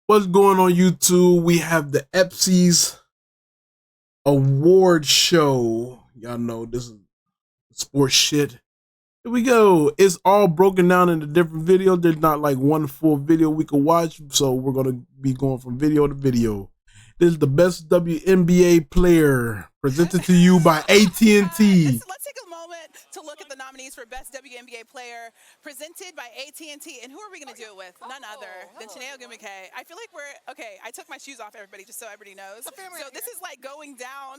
What's going on YouTube? We have the ESPYS award show. Y'all know this is sports shit. Here we go. It's all broken down into different videos. There's not like one full video we can watch, so we're gonna be going from video to video. This is the best WNBA player presented to you by AT&T. Let's take a moment to look at the nominees for Best WNBA Player presented by AT&T. And who are we going to do it with? None other than Chanel Gumike. I feel like okay, I took my shoes off, everybody, just so everybody knows. So this is like going down.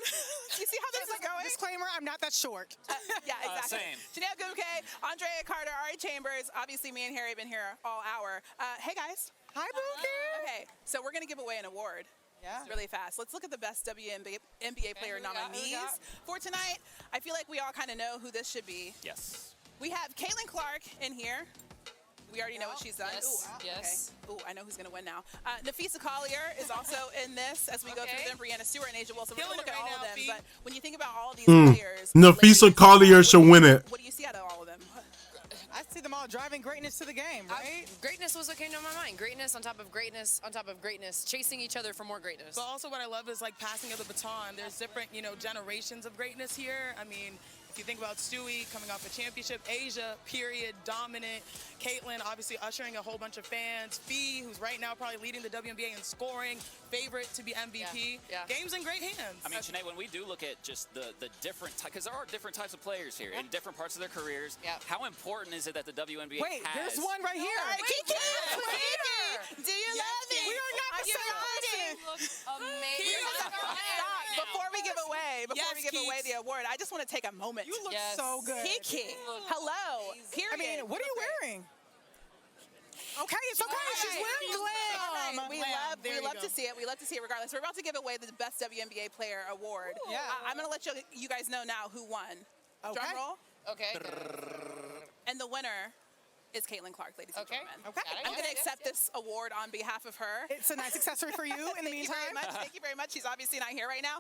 You see how this is going? Disclaimer, I'm not that short. Yeah, exactly. Same. Chanel Gumike, Andrea Carter, Ari Chambers. Obviously, me and Harry have been here all hour. Hey, guys. Hi, Bookie. Okay, so we're going to give away an award. Yeah. Really fast. Let's look at the best WNBA player nominees for tonight. I feel like we all kind of know who this should be. Yes. We have Caitlin Clark in here. We already know what she's done. Yes. Ooh, Yes. Okay. Ooh, I know who's going to win now. Nafisa Collier is also in this as we go through them. Brianna Stewart and Asia Wilson. We're going to look at all of them. But when you think about all of these players, Nafisa Collier should win it. What do you see out of all of them? I see them all driving greatness to the game, right? Greatness was what came to my mind. Greatness on top of greatness on top of greatness, chasing each other for more greatness. But also what I love is like passing of the baton. There's different, generations of greatness here. I mean, if you think about Stewie coming off a championship, Asia, period, dominant. Caitlin, obviously ushering a whole bunch of fans. Fee, who's right now probably leading the WNBA in scoring, favorite to be MVP. Yeah. Game's in great hands. I mean, Sinead, when we do look at just the different, because there are different types of players here in different parts of their careers, how important is it that the WNBA Wait, has? there's one right here. All right, Kiki, do you love me? We are not the same person. Amazing. Stop. Before we give away the award, I just want to take a moment. You look Yes. so good. Kiki, hello. Period. I mean, what are you wearing? Okay, it's okay. She's wearing glam. Right. We love to see it. We love to see it regardless. We're about to give away the Best WNBA Player Award. Yeah. I'm going to let you guys know now who won. Okay. Drum roll. Okay. And the winner is Caitlin Clark, ladies and Okay. gentlemen. Okay. I'm going to accept this award on behalf of her. It's a nice accessory for you in the Thank you meantime. very much. Thank you very much. She's obviously not here right now.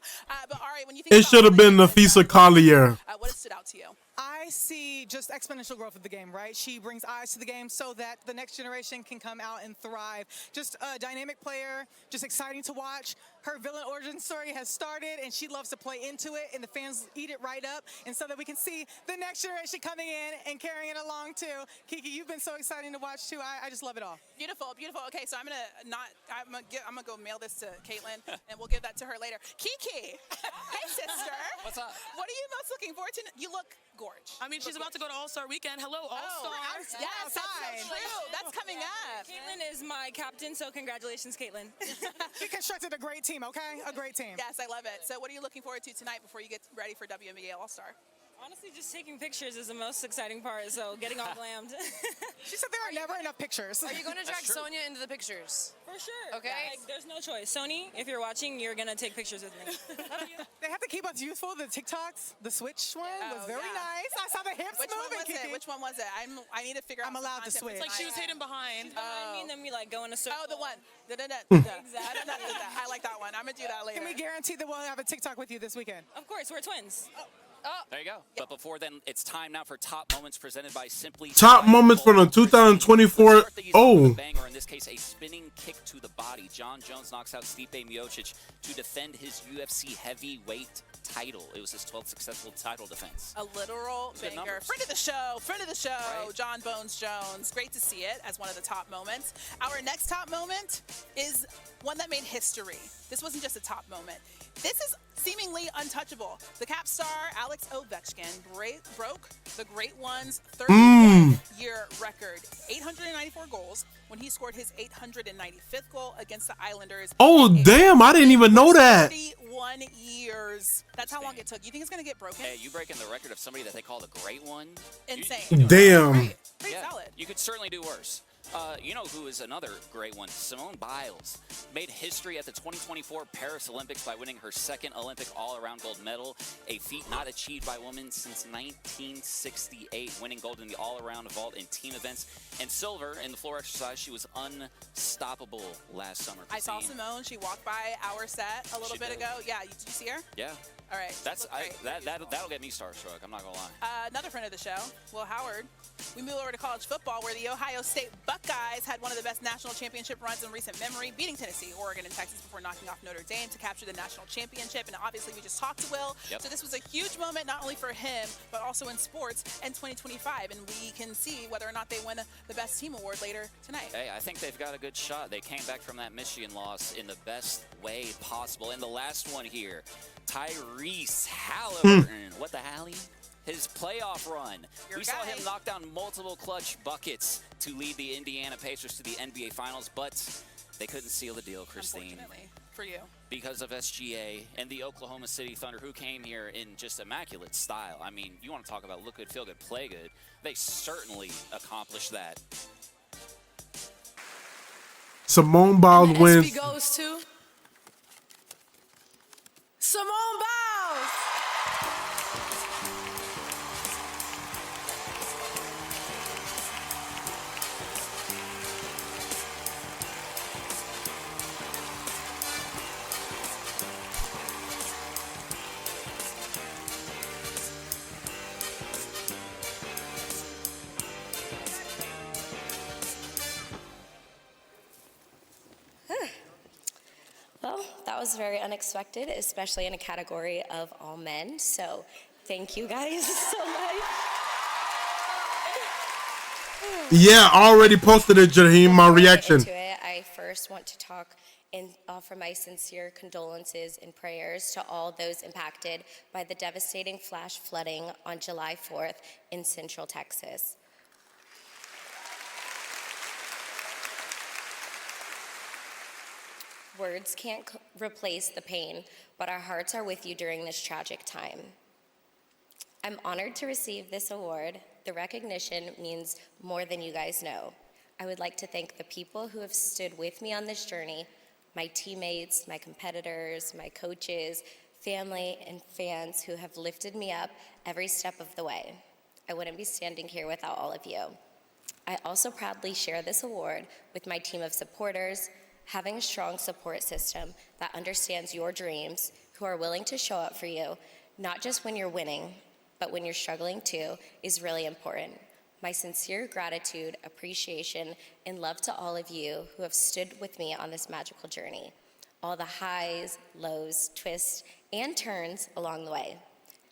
But Ari, when you think It about should have all been the things Nafisa that you've done, Collier. what has stood out to you? I see just exponential growth of the game, right? She brings eyes to the game so that the next generation can come out and thrive. Just a dynamic player, just exciting to watch. Her villain origin story has started, and she loves to play into it, and the fans eat it right up, and so that we can see the next generation coming in and carrying it along too. Kiki, you've been so exciting to watch too. I just love it all. Beautiful, beautiful. Okay, so I'm gonna go mail this to Caitlin, and we'll give that to her later. Kiki, hey sister. What's up? What are you most looking forward to? You look gorge. I mean, she's about to go to All-Star Weekend. Hello, All-Star. Yes, that's so true. That's coming up. Caitlin is my captain, so congratulations, Caitlin. She constructed a great team, okay? A great team. Yes, I love it. So what are you looking forward to tonight before you get ready for WNBA All-Star? Honestly, just taking pictures is the most exciting part, so getting all glammed. She said there are never enough pictures. Are you going to drag Sonia into the pictures? For sure. Okay. Like, there's no choice. Sony, if you're watching, you're going to take pictures with me. They have to keep us youthful. The TikToks, the switch one was very nice. I saw the hips Which one moving, was Kiki. it? Which one was it? I need to figure out. I'm allowed to some switch. content Like she was hidden behind. Behind me, and then we like go in a circle. Oh, the one. Exactly. I like that one. I'm gonna do that later. Can we guarantee that we'll have a TikTok with you this weekend? Of course, we're twins. There you go. But before then, it's time now for top moments presented by Simply. Top moments from the 2024. Oh, Bang, or in this case, a spinning kick to the body. John Jones knocks out Stipe Miocic to defend his UFC heavyweight title. It was his 12th successful title defense. A literal Good banger. numbers. Friend of the show, Right. John Bones Jones. Great to see it as one of the top moments. Our next top moment is one that made history. This wasn't just a top moment. This is seemingly untouchable. The cap star Alex Ovechkin broke the Great One's 31-year record, 894 goals, when he scored his 895th goal against the Islanders. oh, damn! I didn't even know that. 31 years. That's how long it took. You think it's gonna get broken? Hey, you breaking the record of somebody that they call the Great One? Insane. Damn. Right. Pretty Yeah, solid. you could certainly do worse. You know who is another great one? Simone Biles made history at the 2024 Paris Olympics by winning her second Olympic all-around gold medal, a feat not achieved by women since 1968, winning gold in the all-around vault and team events, and silver in the floor exercise. She was unstoppable last summer. I saw Christine. Simone. She walked by our set a little She bit did. ago. Yeah, did you see her? Yeah, All right. that's looked great. that'll get me starstruck. I'm not gonna lie. Another friend of the show, Will Howard. We move over to college football, where the Ohio State Buckeyes Buckeyes had one of the best national championship runs in recent memory, beating Tennessee, Oregon, and Texas before knocking off Notre Dame to capture the national championship. And obviously, we just talked to Will. Yep. So this was a huge moment, not only for him, but also in sports in 2025. And we can see whether or not they win the best team award later tonight. Hey, I think they've got a good shot. They came back from that Michigan loss in the best way possible. And the last one here, Tyrese Halliburton. What the hell? His playoff run. We saw him knock down multiple clutch buckets to lead the Indiana Pacers to the NBA Finals, but they couldn't seal the deal, Christine. Unfortunately for you. Because of SGA and the Oklahoma City Thunder, who came here in just immaculate style. I mean, you want to talk about look good, feel good, play good. They certainly accomplished that. Simone Biles wins. ESPY goes to Simone Biles. Well, that was very unexpected, especially in a category of all men. So thank you guys so much. Yeah, I already posted it, Jaheim, my reaction. I first want to talk and offer my sincere condolences and prayers to all those impacted by the devastating flash flooding on July 4th in Central Texas. Words can't replace the pain, but our hearts are with you during this tragic time. I'm honored to receive this award. The recognition means more than you guys know. I would like to thank the people who have stood with me on this journey, my teammates, my competitors, my coaches, family, and fans who have lifted me up every step of the way. I wouldn't be standing here without all of you. I also proudly share this award with my team of supporters. Having a strong support system that understands your dreams, who are willing to show up for you, not just when you're winning, but when you're struggling too, is really important. My sincere gratitude, appreciation, and love to all of you who have stood with me on this magical journey. All the highs, lows, twists, and turns along the way.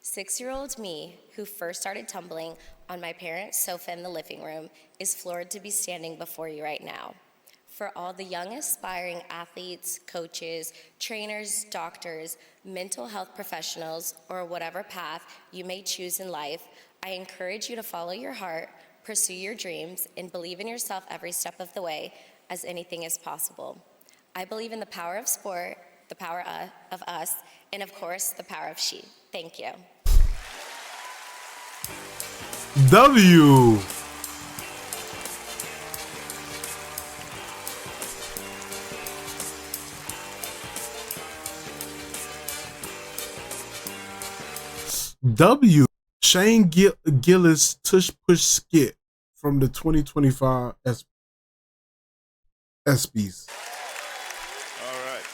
6-year-old me, who first started tumbling on my parents' sofa in the living room, is floored to be standing before you right now. For all the young aspiring athletes, coaches, trainers, doctors, mental health professionals, or whatever path you may choose in life, I encourage you to follow your heart, pursue your dreams, and believe in yourself every step of the way, as anything is possible. I believe in the power of sport, the power of us, and of course, the power of she. Thank you. W. W. Shane Gillis Tush Push skit from the 2025 ESPYs. All right.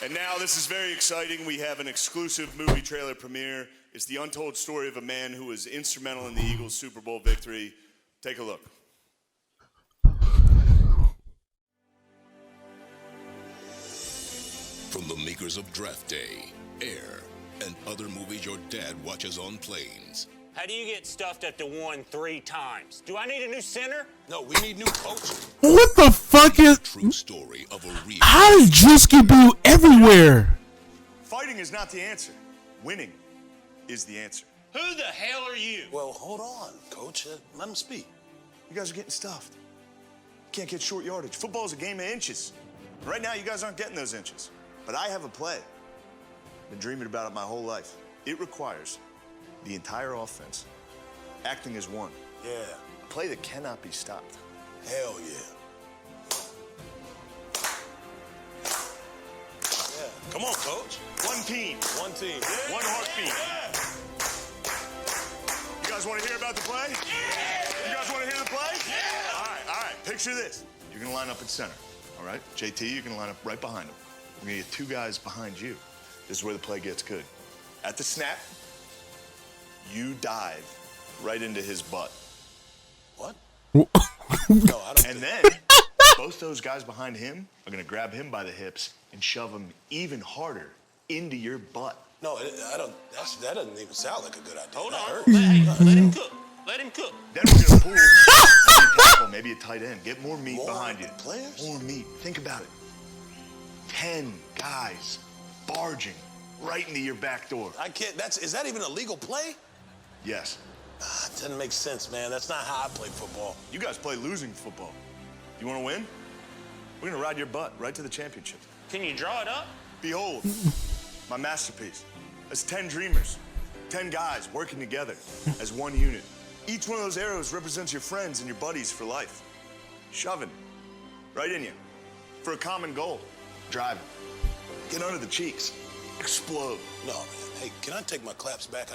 And now this is very exciting. We have an exclusive movie trailer premiere. It's the untold story of a man who was instrumental in the Eagles' Super Bowl victory. Take a look. From the makers of Draft Day, Air, and other movies your dad watches on planes. How do you get stuffed at the one 3 times? Do I need a new center? No, we need new coaches. What the fuck is... True story of a real... How did Drewski be everywhere? Fighting is not the answer. Winning is the answer. Who the hell are you? Well, hold on, Coach. Let him speak. You guys are getting stuffed. You can't get short yardage. Football is a game of inches. Right now, you guys aren't getting those inches. But I have a play. Been dreaming about it my whole life. It requires the entire offense acting as one. Yeah. A play that cannot be stopped. Hell yeah. Yeah. Come on, Coach. One team. One team. One heartbeat. You guys want to hear about the play? You guys want to hear the play? All right. Picture this. You're going to line up at center, all right? JT, you're going to line up right behind him. We're going to get 2 guys behind you. This is where the play gets good. At the snap, you dive right into his butt. What? No, I don't. And then both those guys behind him are gonna grab him by the hips and shove him even harder into your butt. No, I don't. That doesn't even sound like a good idea. Hold That on. hurts. Let him cook. Let him cook. Then we're gonna pull, maybe a tackle, maybe a tight end. Get more meat behind you. Players? More meat. Think about it. 10 guys barging right into your back door. I can't. Is that even a legal play? Yes. It doesn't make sense, man. That's not how I play football. You guys play losing football. You want to win? We're gonna ride your butt right to the championship. Can you draw it up? Behold, my masterpiece. That's 10 dreamers, 10 guys working together as one unit. Each one of those arrows represents your friends and your buddies for life. Shoving right in you for a common goal. Driving. Get under the cheeks. Explode. No, man. Hey, can I take my claps back?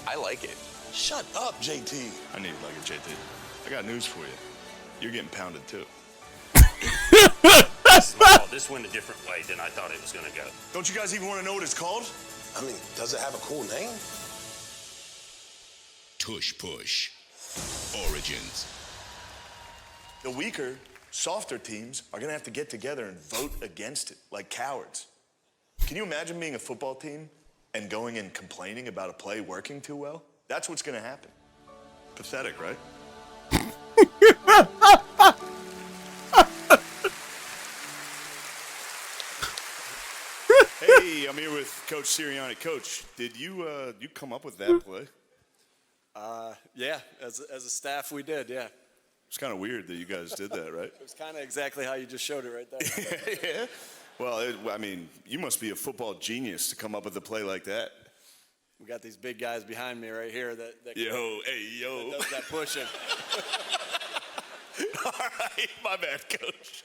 I like it. Shut up, JT. I need like a JT. I got news for you. You're getting pounded too. This went a different way than I thought it was going to go. Don't you guys even want to know what it's called? I mean, does it have a cool name? Tush Push. Origins. The weaker, softer teams are going to have to get together and vote against it like cowards. Can you imagine being a football team and going and complaining about a play working too well? That's what's going to happen. Pathetic, right? Hey, I'm here with Coach Sirianni. Coach, did you come up with that play? Yeah, as a staff we did, yeah. It's kind of weird that you guys did that, right? It was kind of exactly how you just showed it right there. Yeah? Well, I mean, you must be a football genius to come up with a play like that. We got these big guys behind me right here that yo. That does that pushing. All right, my bad, Coach.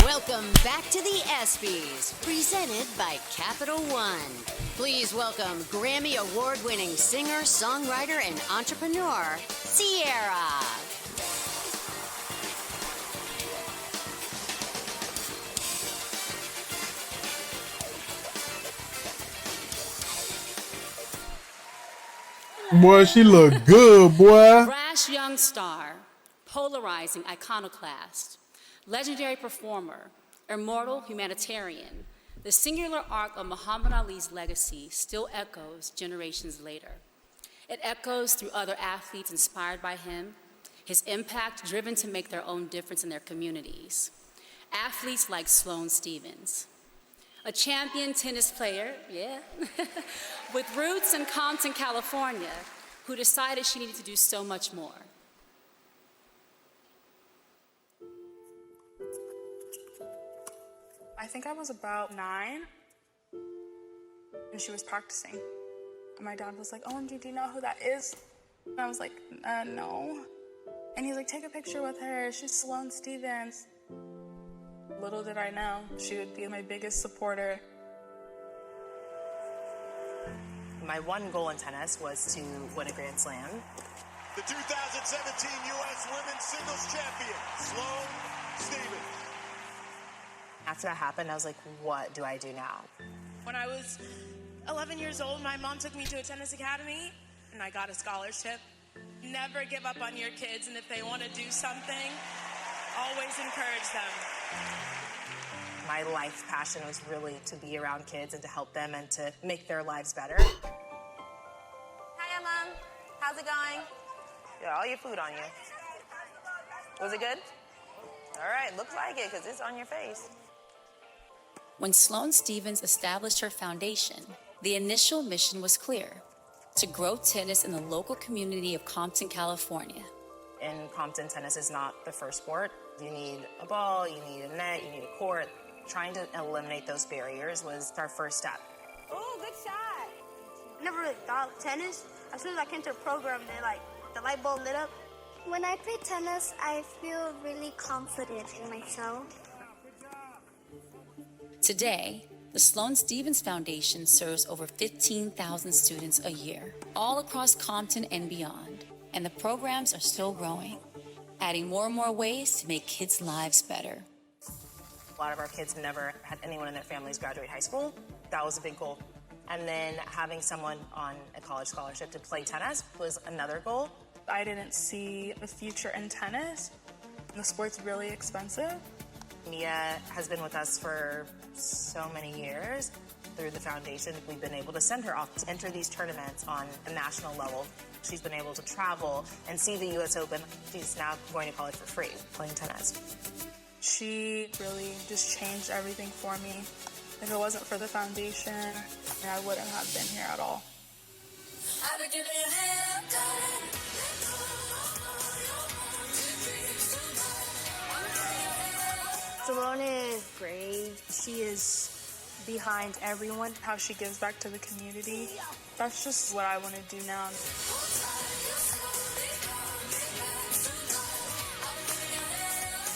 Welcome back to the ESPYs, presented by Capital One. Please welcome Grammy Award-winning singer, songwriter, and entrepreneur, Sierra. Boy, she look good, boy. Brash young star, polarizing iconoclast, legendary performer, immortal humanitarian, the singular arc of Muhammad Ali's legacy still echoes generations later. It echoes through other athletes inspired by him, his impact driven to make their own difference in their communities. Athletes like Sloane Stephens, a champion tennis player, yeah, with roots in Compton, California, who decided she needed to do so much more. I think I was about 9, and she was practicing. And my dad was like, OMG, do you know who that is? And I was like, no. And he's like, take a picture with her. She's Sloane Stephens. Little did I know, she would be my biggest supporter. My one goal in tennis was to win a Grand Slam. The 2017 U.S. Women's Singles Champion, Sloane Stephens. After that happened, I was like, what do I do now? When I was 11 years old, my mom took me to a tennis academy, and I got a scholarship. Never give up on your kids, and if they want to do something, always encourage them. My life passion was really to be around kids and to help them and to make their lives better. Hiya, Mom. How's it going? Yeah, all your food on you. Was it good? All right, looks like it because it's on your face. When Sloane Stephens established her foundation, the initial mission was clear: to grow tennis in the local community of Compton, California. In Compton, tennis is not the first sport. You need a ball, you need a net, you need a court. Trying to eliminate those barriers was our first step. Oh, good shot. I never really thought of tennis. As soon as I came to the program, the light bulb lit up. When I play tennis, I feel really confident in myself. Today, the Sloane Stephens Foundation serves over 15,000 students a year, all across Compton and beyond. And the programs are still growing, adding more and more ways to make kids' lives better. A lot of our kids never had anyone in their families graduate high school. That was a big goal. And then having someone on a college scholarship to play tennis was another goal. I didn't see a future in tennis. The sport's really expensive. Mia has been with us for so many years. Through the foundation, we've been able to send her off to enter these tournaments on a national level. She's been able to travel and see the U.S. Open. She's now going to college for free, playing tennis. She really just changed everything for me. If it wasn't for the foundation, I wouldn't have been here at all. Simone is great. She is behind everyone. How she gives back to the community, that's just what I want to do now.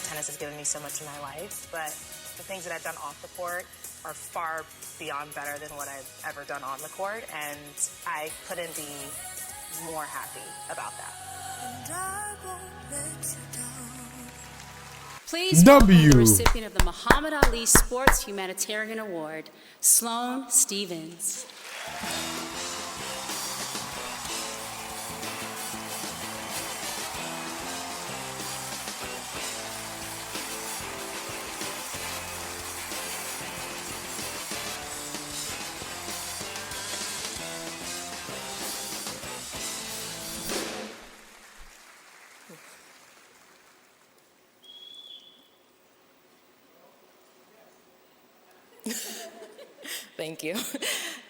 Tennis has given me so much in my life, but the things that I've done off the court are far beyond better than what I've ever done on the court, and I couldn't be more happy about that. Please welcome the recipient of the Muhammad Ali Sports Humanitarian Award, Sloane Stevens. Thank you.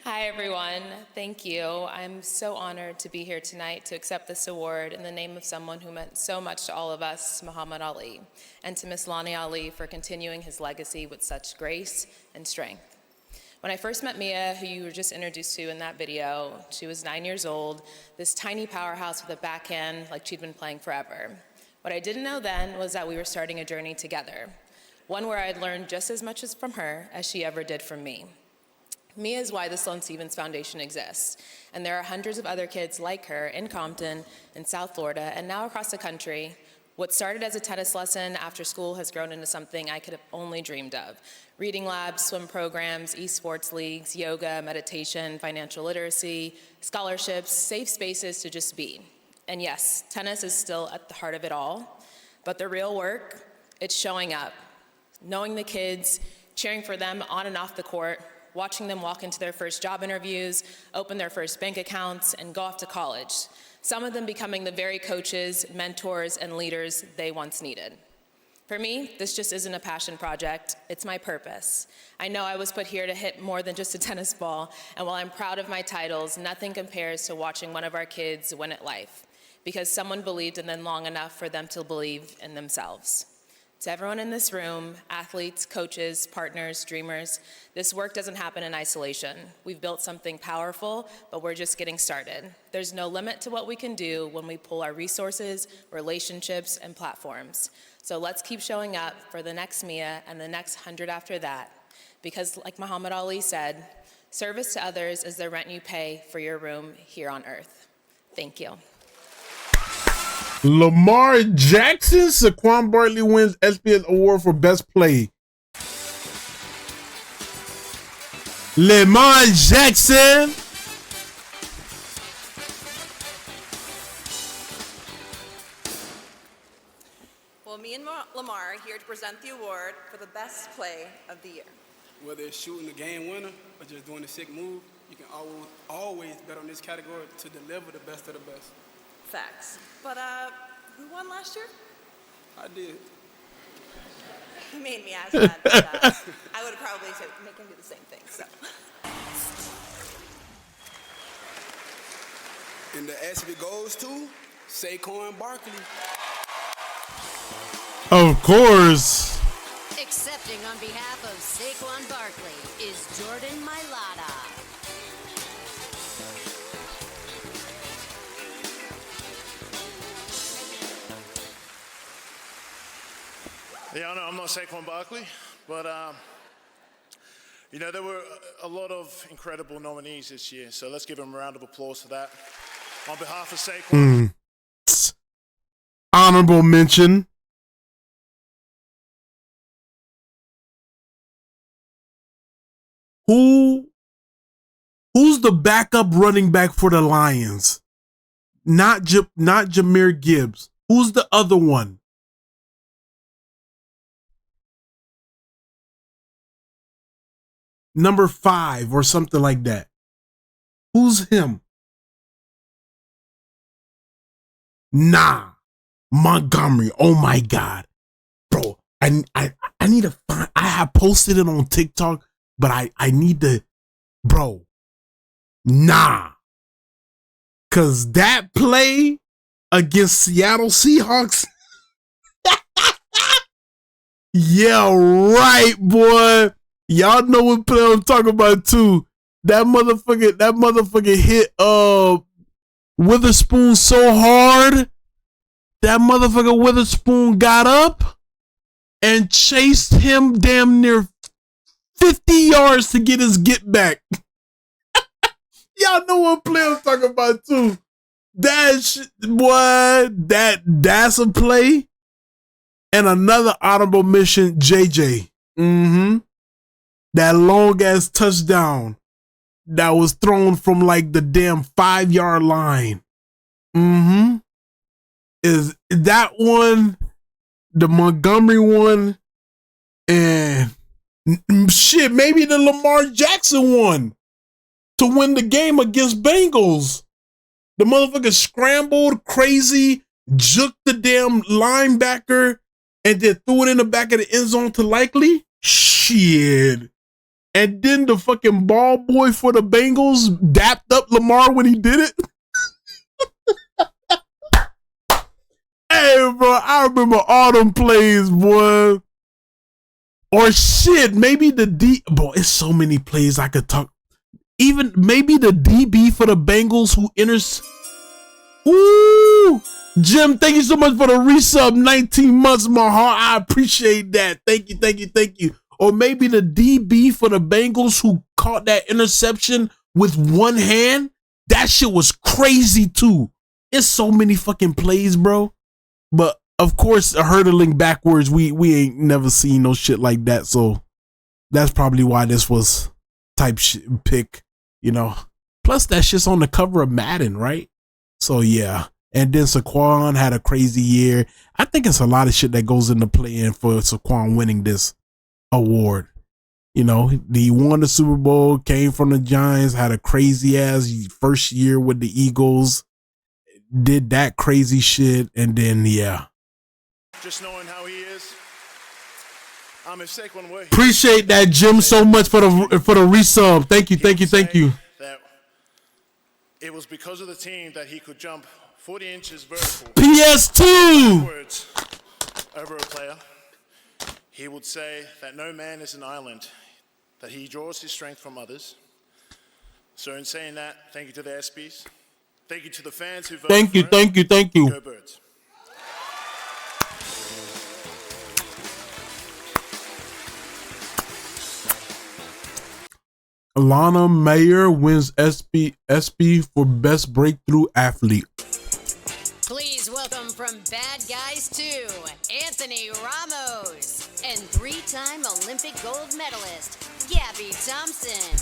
Hi, everyone. Thank you. I'm so honored to be here tonight to accept this award in the name of someone who meant so much to all of us, Muhammad Ali, and to Miss Lonnie Ali for continuing his legacy with such grace and strength. When I first met Mia, who you were just introduced to in that video, she was 9 years old, this tiny powerhouse with a backhand like she'd been playing forever. What I didn't know then was that we were starting a journey together, one where I'd learned just as much from her as she ever did from me. Mia is why the Sloane Stevens Foundation exists, and there are hundreds of other kids like her in Compton, in South Florida, and now across the country. What started as a tennis lesson after school has grown into something I could have only dreamed of. Reading labs, swim programs, esports leagues, yoga, meditation, financial literacy, scholarships, safe spaces to just be. And yes, tennis is still at the heart of it all, but the real work, it's showing up, knowing the kids, cheering for them on and off the court, watching them walk into their first job interviews, open their first bank accounts, and go off to college. Some of them becoming the very coaches, mentors, and leaders they once needed. For me, this just isn't a passion project, it's my purpose. I know I was put here to hit more than just a tennis ball, and while I'm proud of my titles, nothing compares to watching one of our kids win at life, because someone believed in them long enough for them to believe in themselves. To everyone in this room, athletes, coaches, partners, dreamers, this work doesn't happen in isolation. We've built something powerful, but we're just getting started. There's no limit to what we can do when we pull our resources, relationships, and platforms. So let's keep showing up for the next Mia and the next 100 after that. Because like Muhammad Ali said, service to others is the rent you pay for your room here on earth. Thank you. Lamar Jackson, Saquon Barkley wins ESPYS Award for Best Play. Lamar Jackson. Well, me and Lamar are here to present the award for the best play of the year. Whether it's shooting the game winner or just doing a sick move, you can always bet on this category to deliver the best of the best. Facts. But who won last year? I did. You made me ask that, but I would have probably said make him do the same thing, so. And the ESPY goes to Saquon Barkley. Of course. Accepting on behalf of Saquon Barkley is Jordan Mailata. Yeah, I'm not Saquon Barkley, but there were a lot of incredible nominees this year, so let's give them a round of applause for that. On behalf of Saquon. Honorable mention. Who's the backup running back for the Lions? Not Jahmyr Gibbs. Who's the other one? Number 5 or something like that. Who's him? Nah. Montgomery. Oh my God. Bro, I need to find, I have posted it on TikTok, but I need to, bro. Nah. Cause that play against Seattle Seahawks. Yeah, right, boy. Y'all know what play I'm talking about too. That motherfucker hit Witherspoon so hard. That motherfucker Witherspoon got up and chased him damn near 50 yards to get his get back. Y'all know what play I'm talking about too. That shit, boy, that's a play. And another honorable mention, JJ. That long ass touchdown that was thrown from like the damn 5-yard line. Is that one, the Montgomery one, and shit, maybe the Lamar Jackson one to win the game against Bengals. The motherfucker scrambled crazy, juked the damn linebacker, and then threw it in the back of the end zone to Likely. Shit. And then the fucking ball boy for the Bengals dapped up Lamar when he did it. Hey, bro, I remember all them plays, boy. Or shit, maybe the boy, it's so many plays I could talk. Even maybe the DB for the Bengals who enters. Ooh, Jim, thank you so much for the resub. 19 months, my heart. I appreciate that. Thank you. Or maybe the DB for the Bengals who caught that interception with one hand. That shit was crazy too. It's so many fucking plays, bro. But of course, hurdling backwards, we ain't never seen no shit like that. So that's probably why this was type shit pick, you know. Plus that shit's on the cover of Madden, right? So yeah. And then Saquon had a crazy year. I think it's a lot of shit that goes into playing for Saquon winning this award. You know, he won the Super Bowl, came from the Giants, had a crazy ass first year with the Eagles, did that crazy shit, and then yeah. Just knowing how he is, I'm Saquon way. Appreciate that, Jim, so much for the resub. Thank you. That it was because of the team that he could jump 40 inches vertical. PS2 Words over a player. He would say that no man is an island, that he draws his strength from others. So in saying that, thank you to the ESPYS. Thank you to the fans who voted Thank you. Go Birds. Alana Mayer wins ESPY for Best Breakthrough Athlete. Please welcome from Bad Guys 2, Anthony Ramos, and 3-time Olympic gold medalist, Gabby Thompson.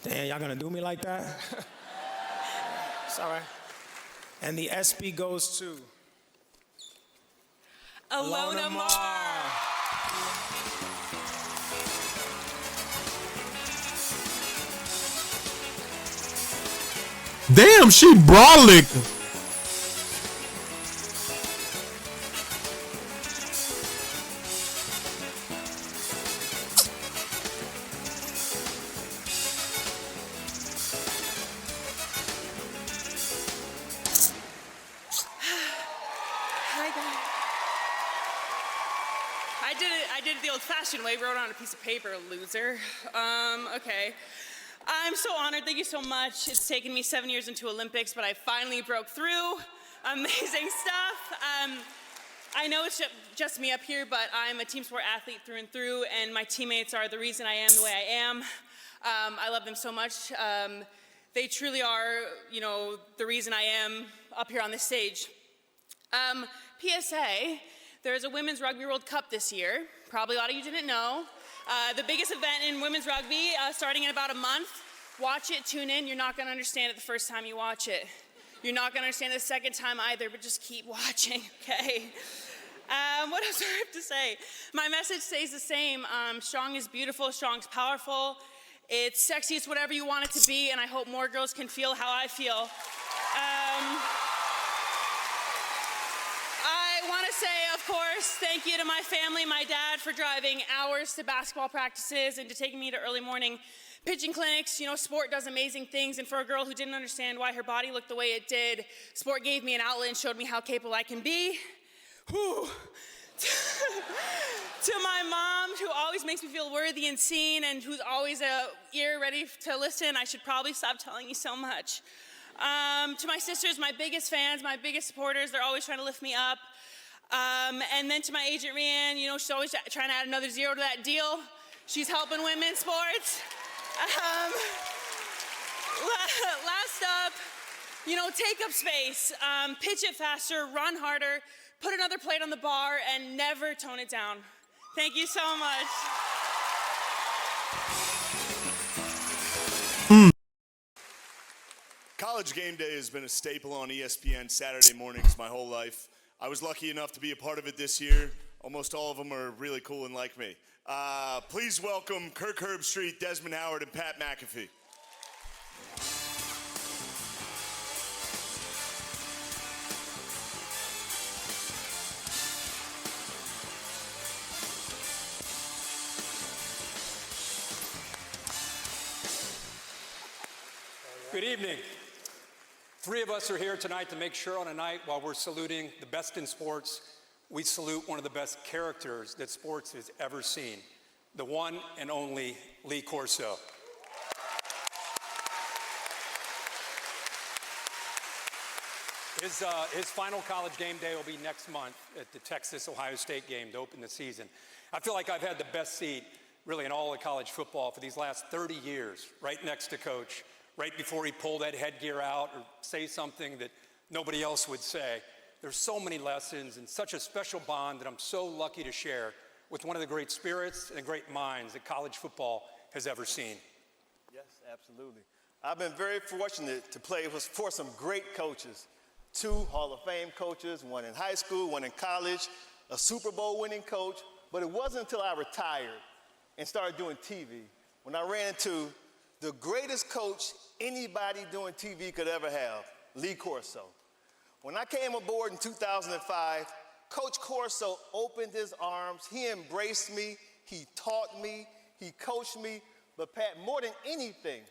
Damn, y'all gonna do me like that? It's all right. And the ESPY goes to Alona Mar. Damn, she brolic. I did it the old-fashioned way, wrote on a piece of paper, loser. Okay. I'm so honored, thank you so much. It's taken me 7 years into Olympics, but I finally broke through. Amazing stuff. I know it's just me up here, but I'm a team sport athlete through and through, and my teammates are the reason I am the way I am. I love them so much. They truly are, you know, the reason I am up here on this stage. PSA, there's a Women's Rugby World Cup this year. Probably a lot of you didn't know. The biggest event in women's rugby, starting in about a month. Watch it, tune in. You're not gonna understand it the first time you watch it. You're not gonna understand it the second time either, but just keep watching, okay? What else do I have to say? My message stays the same. Strong is beautiful, strong's powerful. It's sexy, it's whatever you want it to be, and I hope more girls can feel how I feel. I want to say, of course, thank you to my family, my dad for driving hours to basketball practices and to taking me to early morning pitching clinics. You know, sport does amazing things, and for a girl who didn't understand why her body looked the way it did, sport gave me an outlet and showed me how capable I can be. Whew. To my mom, who always makes me feel worthy and seen, and who's always an ear ready to listen, I should probably stop telling you so much. To my sisters, my biggest fans, my biggest supporters, they're always trying to lift me up. And then to my agent, Rianne, you know, she's always trying to add another zero to that deal. She's helping women's sports. Last up, you know, take up space, pitch it faster, run harder, put another plate on the bar, and never tone it down. Thank you so much. College Game Day has been a staple on ESPN Saturday mornings my whole life. I was lucky enough to be a part of it this year. Almost all of them are really cool and like me. Please welcome Kirk Herbstreit, Desmond Howard, and Pat McAfee. Good evening. Three of us are here tonight to make sure on a night while we're saluting the best in sports, we salute one of the best characters that sports has ever seen, the one and only Lee Corso. His final College Game Day will be next month at the Texas-Ohio State game to open the season. I feel like I've had the best seat really in all of college football for these last 30 years, right next to Coach, right before he pulled that headgear out or say something that nobody else would say. There's so many lessons and such a special bond that I'm so lucky to share with one of the great spirits and great minds that college football has ever seen. Yes, absolutely. I've been very fortunate to play for some great coaches. 2 Hall of Fame coaches, one in high school, one in college, a Super Bowl winning coach. But it wasn't until I retired and started doing TV when I ran into the greatest coach anybody doing TV could ever have, Lee Corso. When I came aboard in 2005, Coach Corso opened his arms, he embraced me, he taught me, he coached me, but Pat, more than anything,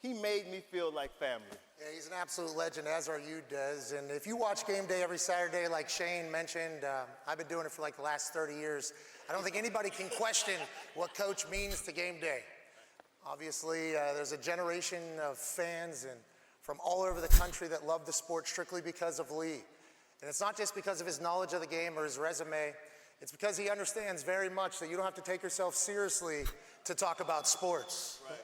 he made me feel like family. Yeah, he's an absolute legend, as are you, Des. And if you watch Game Day every Saturday, like Shane mentioned, I've been doing it for like the last 30 years. I don't think anybody can question what Coach means to Game Day. Obviously, there's a generation of fans and from all over the country that love the sport strictly because of Lee. And it's not just because of his knowledge of the game or his resume. It's because he understands very much that you don't have to take yourself seriously to talk about sports. Right.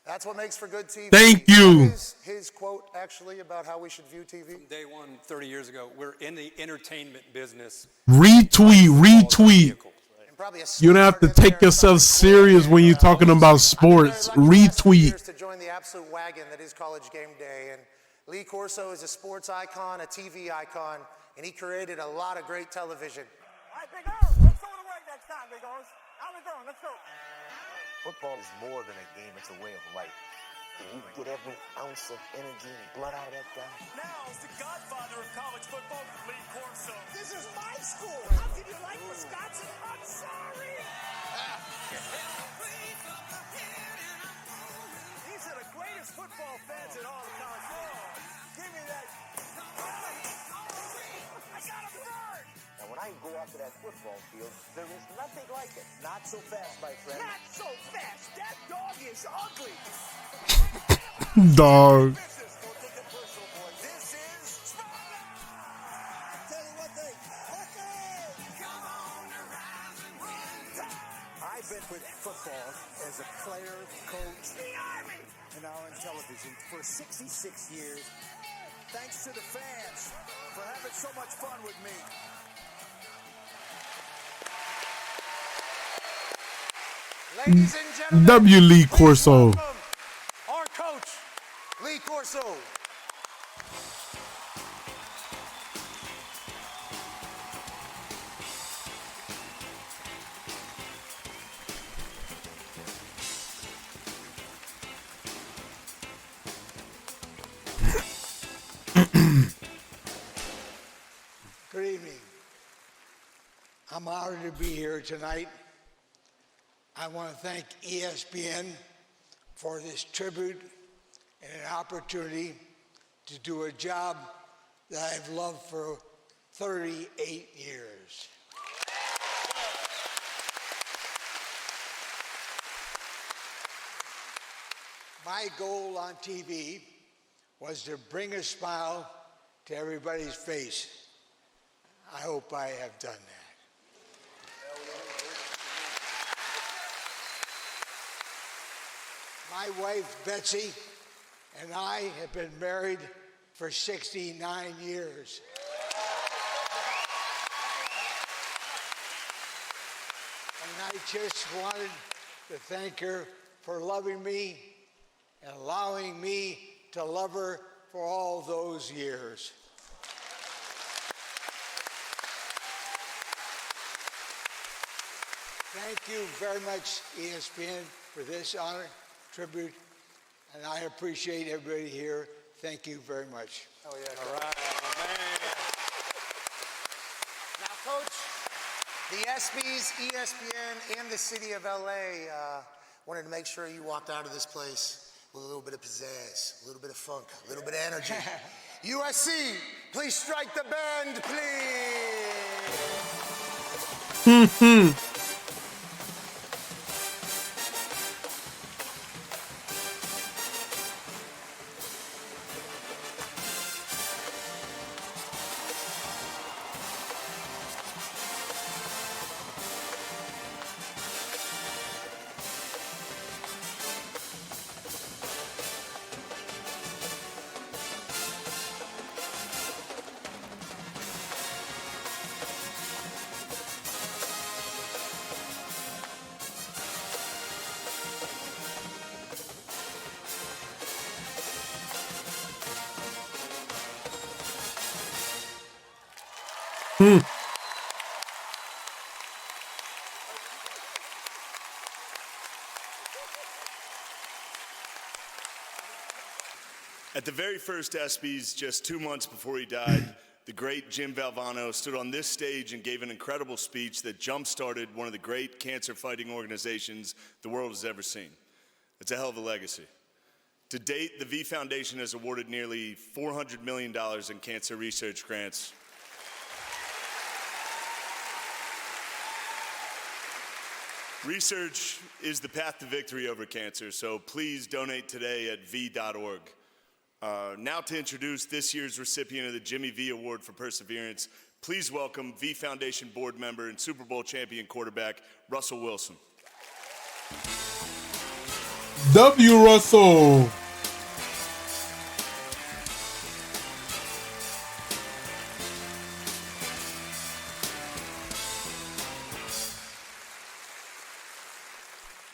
That's what makes for good TV. Thank you. What is his quote, actually, about how we should view TV? From day one, 30 years ago, we're in the entertainment business. Retweet. You don't have to take yourself serious when you're talking about sports. Retweet. To join the absolute wagon that is College Game Day. And Lee Corso is a sports icon, a TV icon, and he created a lot of great television. All right, Big Earl, let's throw it away next time, Big Earl. How we doing? Let's go. Football is more than a game, it's a way of life. You get every ounce of energy and blood out of that guy. Now is the godfather of college football, Lee Corso. This is my school. How can you like Wisconsin? I'm sorry. These are the greatest football fans in all of college football. Give me that. I got a bird. And when I go out to that football field, there is nothing like it. Not so fast, my friend. Not so fast. That dog is ugly. Dog. I've been with football as a player, coach, and now on television for 66 years. Thanks to the fans for having so much fun with me. Ladies and gentlemen, W. Lee Corso. our coach, Lee Corso. Good evening. I'm honored to be here tonight. I want to thank ESPN for this tribute and an opportunity to do a job that I've loved for 38 years. My goal on TV was to bring a smile to everybody's face. I hope I have done that. My wife, Betsy, and I have been married for 69 years. And I just wanted to thank her for loving me and allowing me to love her for all those years. Thank you very much, ESPN, for this honor, tribute, and I appreciate everybody here. Thank you very much. Oh, yeah. All right, man. Now, Coach, the ESPYs, ESPN, and the city of LA wanted to make sure you walked out of this place with a little bit of pizzazz, a little bit of funk, a little bit of energy. USC, please strike the band, please. At the very first ESPYs, just 2 months before he died, the great Jim Valvano stood on this stage and gave an incredible speech that jump-started one of the great cancer-fighting organizations the world has ever seen. It's a hell of a legacy. To date, the V Foundation has awarded nearly $400 million in cancer research grants. Research is the path to victory over cancer, so please donate today at v.org. Now to introduce this year's recipient of the Jimmy V Award for Perseverance, please welcome V Foundation board member and Super Bowl champion quarterback, Russell Wilson. W. Russell.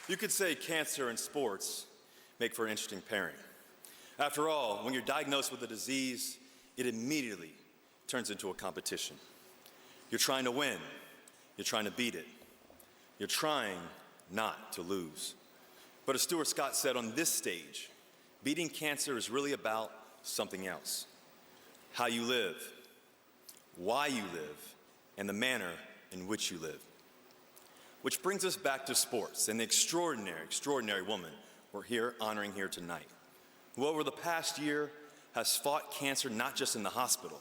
You could say cancer and sports make for an interesting pairing. After all, when you're diagnosed with a disease, it immediately turns into a competition. You're trying to win. You're trying to beat it. You're trying not to lose. But as Stuart Scott said on this stage, beating cancer is really about something else. How you live, why you live, and the manner in which you live. Which brings us back to sports and the extraordinary woman we're here honoring here tonight, who over the past year has fought cancer not just in the hospital,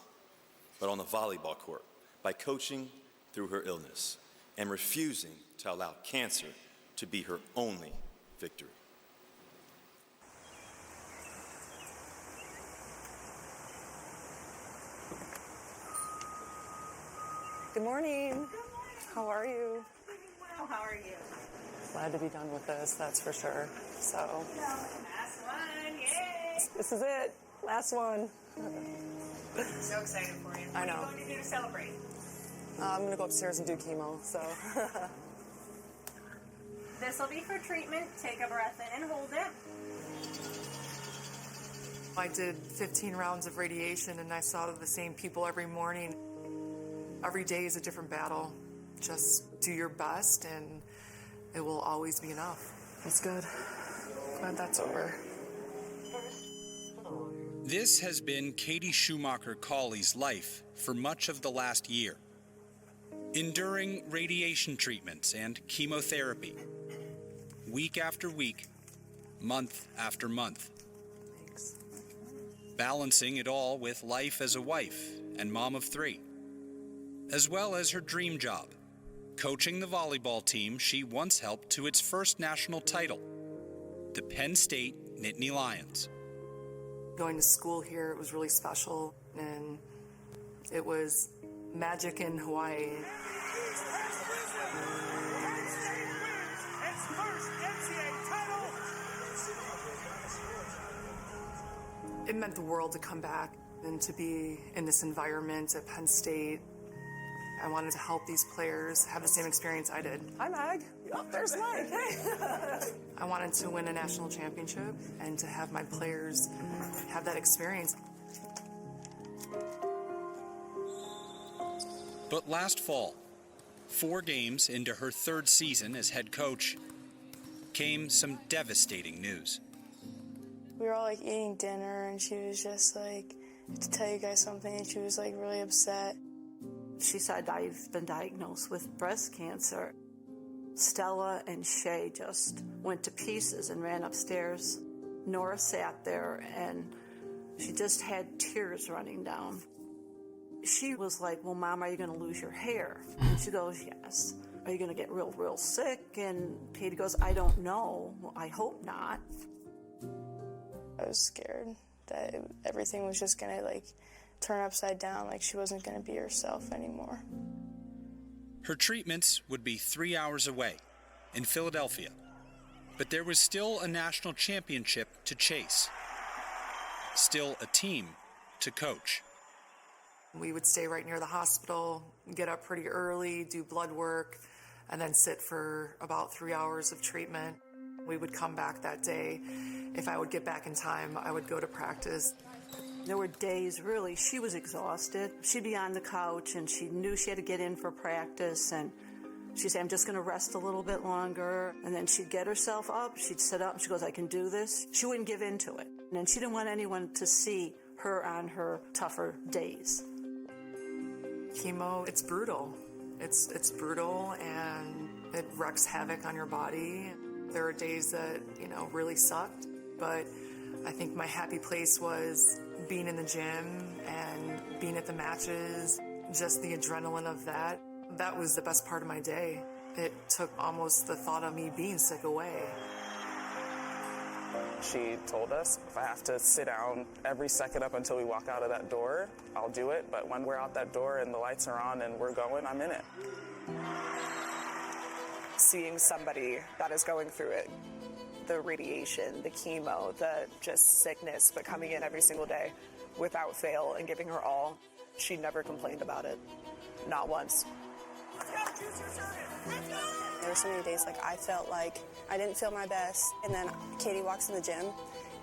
but on the volleyball court by coaching through her illness and refusing to allow cancer to be her only victory. Good morning. How are you? Well, how are you? Glad to be done with this, that's for sure. So, Last one, yay! this is it. Last one. So excited for you. I know. What are you going to do to celebrate? I'm going to go upstairs and do chemo, so. This will be for treatment. Take a breath in and hold it. I did 15 rounds of radiation, and I saw the same people every morning. Every day is a different battle. Just do your best, and it will always be enough. That's good. Glad that's over. This has been Katie Schumacher-Cawley's life for much of the last year. Enduring radiation treatments and chemotherapy, week after week, month after month. Thanks. Balancing it all with life as a wife and mom of 3, as well as her dream job, coaching the volleyball team she once helped to its first national title, the Penn State Nittany Lions. Going to school here, it was really special, and it was magic in Hawaii. It meant the world to come back and to be in this environment at Penn State. I wanted to help these players have the same experience I did. Hi, Mag. Oh, there's Mag. Hey. I wanted to win a national championship and to have my players have that experience. But last fall, 4 games into her 3rd season as head coach, came some devastating news. We were all like eating dinner, and she was just like, to tell you guys something, and she was like really upset. She said, I've been diagnosed with breast cancer. Stella and Shay just went to pieces and ran upstairs. Nora sat there, and she just had tears running down. She was like, well, Mom, are you going to lose your hair? And she goes, yes. Are you going to get real sick? And Katie goes, I don't know. I hope not. I was scared that everything was just gonna like turn upside down, like she wasn't gonna be herself anymore. Her treatments would be 3 hours away in Philadelphia, but there was still a national championship to chase, still a team to coach. We would stay right near the hospital, get up pretty early, do blood work, and then sit for about 3 hours of treatment. We would come back that day. If I would get back in time, I would go to practice. There were days, really, she was exhausted. She'd be on the couch, and she knew she had to get in for practice, and she'd say, I'm just going to rest a little bit longer. And then she'd get herself up, she'd sit up, and she goes, I can do this. She wouldn't give in to it. And she didn't want anyone to see her on her tougher days. Chemo, it's brutal. It's brutal, and it wreaks havoc on your body. There are days that, really sucked, but I think my happy place was being in the gym and being at the matches, just the adrenaline of that. That was the best part of my day. It took almost the thought of me being sick away. She told us if I have to sit down every second up until we walk out of that door, I'll do it. But when we're out that door and the lights are on and we're going, I'm in it. Seeing somebody that is going through it, the radiation, the chemo, the just sickness, but coming in every single day without fail and giving her all, she never complained about it. Not once. There were so many days like I felt like I didn't feel my best, and then Katie walks in the gym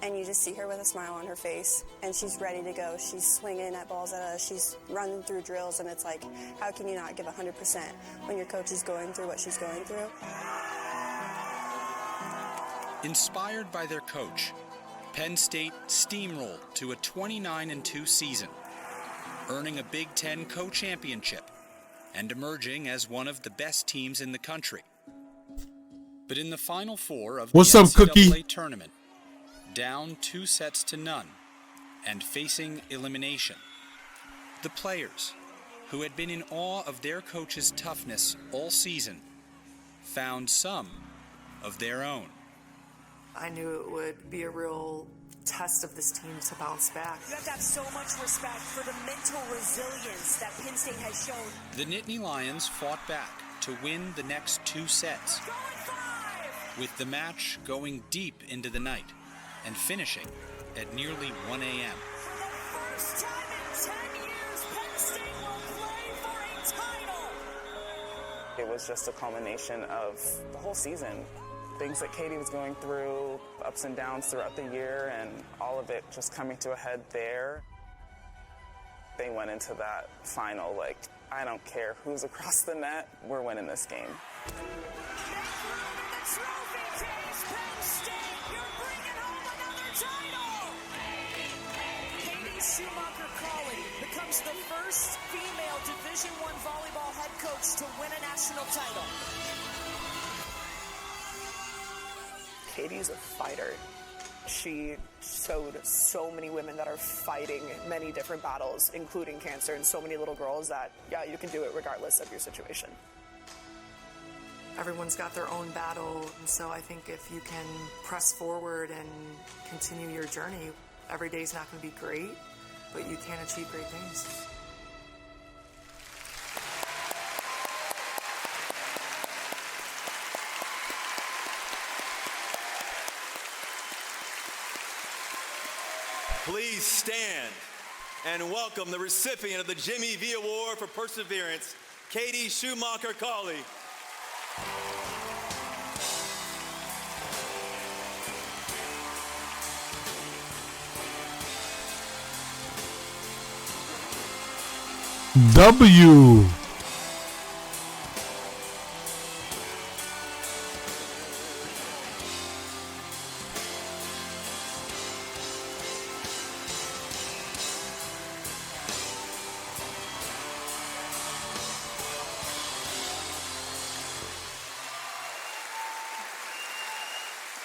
and you just see her with a smile on her face, and she's ready to go. She's swinging at balls at us, she's running through drills, and it's like, how can you not give 100% when your coach is going through what she's going through? Inspired by their coach, Penn State steamrolled to a 29-2 season, earning a Big Ten co-championship and emerging as one of the best teams in the country. But in the Final Four of the NCAA tournament, down 2-0 and facing elimination, the players, who had been in awe of their coach's toughness all season, found some of their own. I knew it would be a real test of this team to bounce back. You have to have so much respect for the mental resilience that Penn State has shown. The Nittany Lions fought back to win the next 2 sets, with the match going deep into the night and finishing at nearly 1 a.m. For the first time in 10 years, Penn State will play for a title. It was just a culmination of the whole season. Things that Katie was going through, ups and downs throughout the year, and all of it just coming to a head there. They went into that final like, I don't care who's across the net, we're winning this game. Schumacher-Cawley becomes the first female Division I volleyball head coach to win a national title. Katie's a fighter. She showed so many women that are fighting many different battles, including cancer, and so many little girls that, yeah, you can do it regardless of your situation. Everyone's got their own battle, and so I think if you can press forward and continue your journey, every day's not going to be great, but you can achieve great things. Please stand and welcome the recipient of the Jimmy V Award for Perseverance, Katie Schumacher-Cawley. W.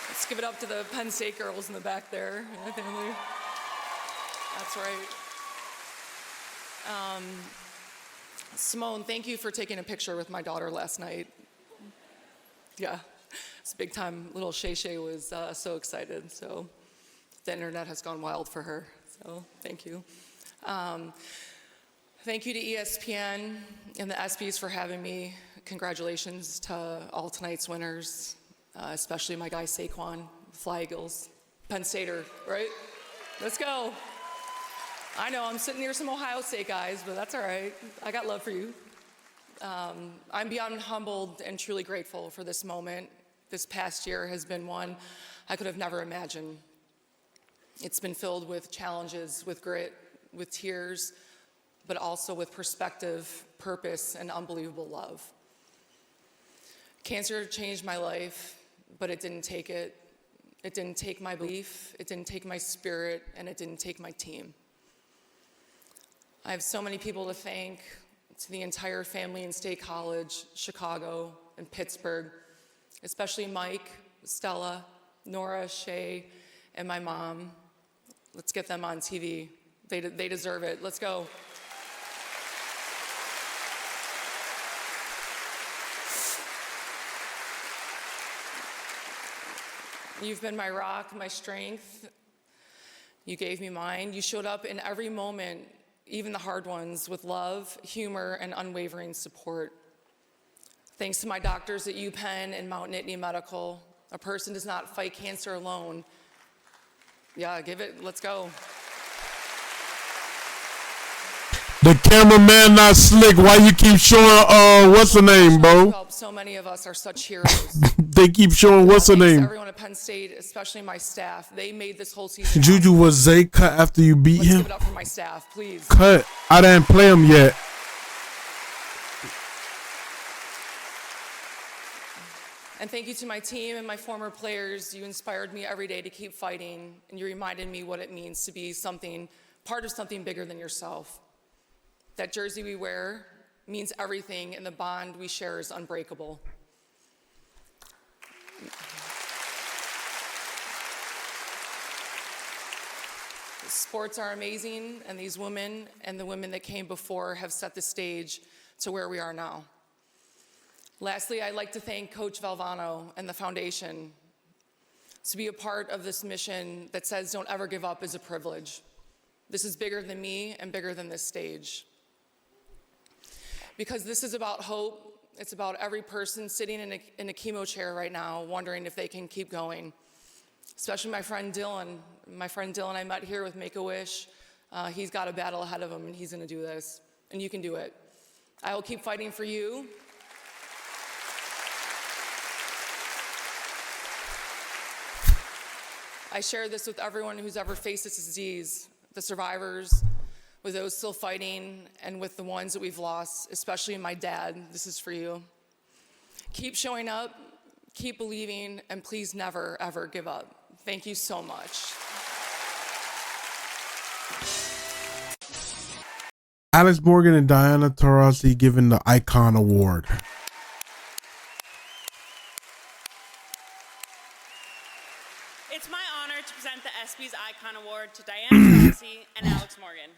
Let's give it up to the Penn State girls in the back there. My family. That's right. Simone, thank you for taking a picture with my daughter last night. Yeah, it's a big time. Little Shay was so excited. So the internet has gone wild for her. So thank you. Thank you to ESPN and the ESPYS for having me. Congratulations to all tonight's winners, especially my guy Saquon, Fly Eagles, Penn Stater, right? Let's go. I know I'm sitting near some Ohio State guys, but that's all right. I got love for you. I'm beyond humbled and truly grateful for this moment. This past year has been one I could have never imagined. It's been filled with challenges, with grit, with tears, but also with perspective, purpose, and unbelievable love. Cancer changed my life, but it didn't take it. It didn't take my belief, it didn't take my spirit, and it didn't take my team. I have so many people to thank, to the entire family in State College, Chicago, and Pittsburgh, especially Mike, Stella, Nora, Shay, and my mom. Let's get them on TV. They deserve it. Let's go. You've been my rock, my strength. You gave me mine. You showed up in every moment, even the hard ones, with love, humor, and unwavering support. Thanks to my doctors at UPenn and Mount Nittany Medical, a person does not fight cancer alone. Yeah, let's go. The cameraman not slick. Why you keep showing what's her name, bro? So many of us are such heroes. They keep showing what's her Thanks to name. everyone at Penn State, especially my staff. They made this whole season. Juju, was Zay cut after you beat Let's him? give it up for my staff, please. Cut. I didn't play him yet. And thank you to my team and my former players. You inspired me every day to keep fighting, and you reminded me what it means to be part of something bigger than yourself. That jersey we wear means everything, and the bond we share is unbreakable. Sports are amazing, and these women and the women that came before have set the stage to where we are now. Lastly, I'd like to thank Coach Valvano and the foundation. To be a part of this mission that says don't ever give up is a privilege. This is bigger than me and bigger than this stage. Because this is about hope. It's about every person sitting in a chemo chair right now wondering if they can keep going. especially my friend Dylan. My friend Dylan I met here with Make-A-Wish. He's got a battle ahead of him, and he's going to do this. And you can do it. I will keep fighting for you. I share this with everyone who's ever faced this disease, the survivors, with those still fighting, and with the ones that we've lost, especially my dad. This is for you. Keep showing up, keep believing, and please never, ever give up. Thank you so much. Alex Morgan and Diana Taurasi given the Icon Award. It's my honor to present the ESPYS Icon Award to Diana Taurasi and Alex Morgan.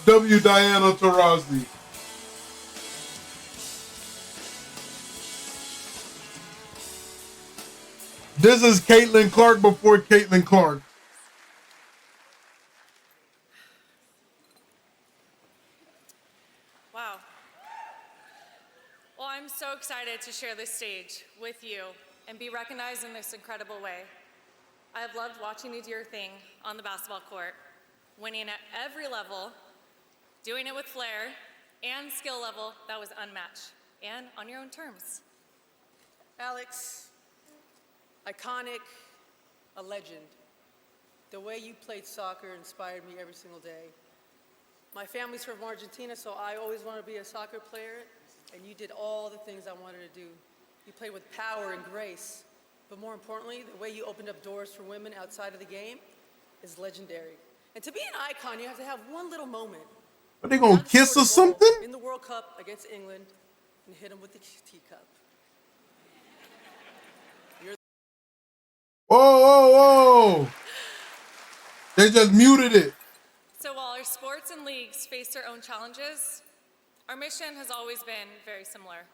W. Diana Taurasi. This is Caitlin Clark before Caitlin Clark. Wow. Well, I'm so excited to share this stage with you and be recognized in this incredible way. I have loved watching you do your thing on the basketball court, winning at every level, doing it with flair and skill level that was unmatched, and on your own terms. Alex, iconic, a legend. The way you played soccer inspired me every single day. My family's from Argentina, so I always wanted to be a soccer player, and you did all the things I wanted to do. You played with power and grace, but more importantly, the way you opened up doors for women outside of the game is legendary. And to be an icon, you have to have one little moment. Are they gonna kiss or something? In the World Cup against England, and hit them with the teacup. Whoa, whoa, whoa. They just muted it. So while our sports and leagues face their own challenges, our mission has always been very similar.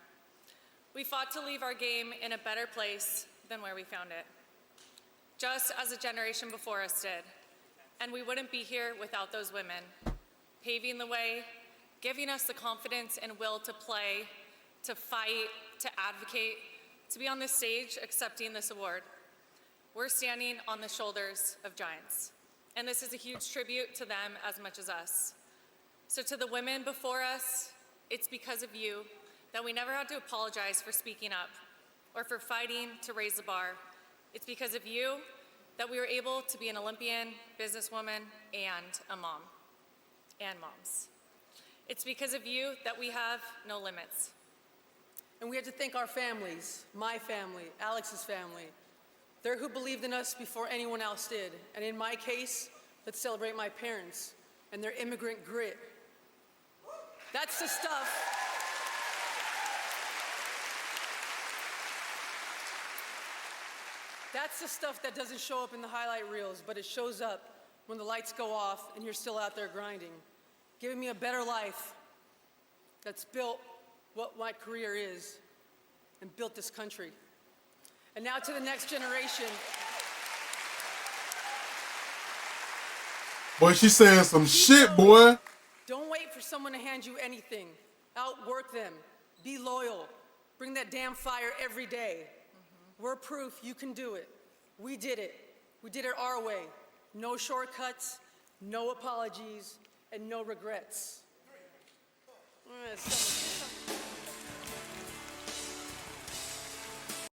We fought to leave our game in a better place than where we found it, just as a generation before us did. And we wouldn't be here without those women, paving the way, giving us the confidence and will to play, to fight, to advocate, to be on this stage accepting this award. We're standing on the shoulders of giants, and this is a huge tribute to them as much as us. So to the women before us, it's because of you that we never had to apologize for speaking up or for fighting to raise the bar. It's because of you that we were able to be an Olympian, businesswoman, and a mom, and moms. It's because of you that we have no limits. And we have to thank our families, my family, Alex's family. They're who believed in us before anyone else did. And in my case, let's celebrate my parents and their immigrant grit. That's the stuff. That's the stuff that doesn't show up in the highlight reels, but it shows up when the lights go off and you're still out there grinding, giving me a better life that's built what my career is and built this country. And now to the next generation. Boy, she's saying some shit, boy. Don't wait for someone to hand you anything. Outwork them. Be loyal. Bring that damn fire every day. We're proof you can do it. We did it. We did it our way. No shortcuts, no apologies, and no regrets.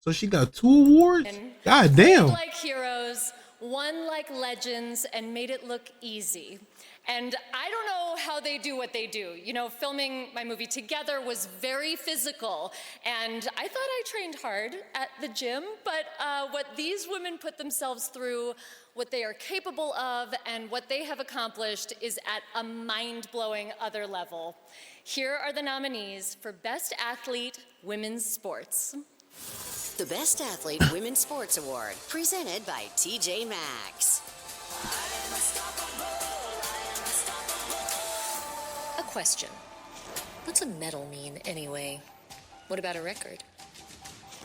So she got 2 awards? God damn. Played like heroes, won like legends, and made it look easy. And I don't know how they do what they do. You know, filming my movie together was very physical, and I thought I trained hard at the gym, but what these women put themselves through, what they are capable of, and what they have accomplished is at a mind-blowing other level. Here are the nominees for Best Athlete, Women's Sports. The Best Athlete Women's Sports Award, presented by TJ Maxx. A question. What's a medal mean anyway? What about a record?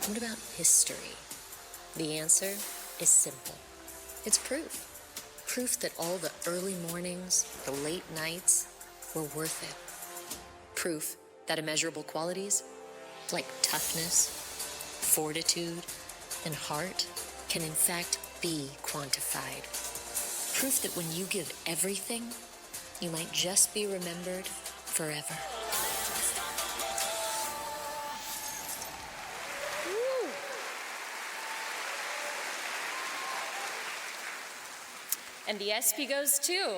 What about history? The answer is simple. It's proof. Proof that all the early mornings, the late nights, were worth it. Proof that immeasurable qualities, like toughness, fortitude, and heart, can in fact be quantified. Proof that when you give everything, you might just be remembered forever. And the ESPY goes to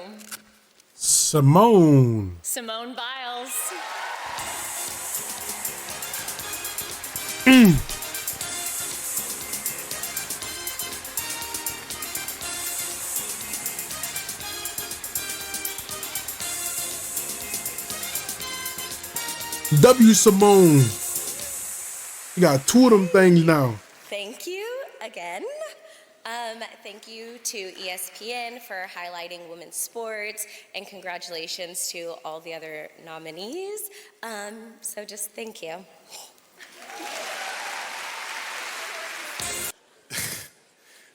Simone. Simone Biles. W Simone. You got 2 of them things now. Thank you again. Thank you to ESPN for highlighting women's sports, and congratulations to all the other nominees. So just thank you.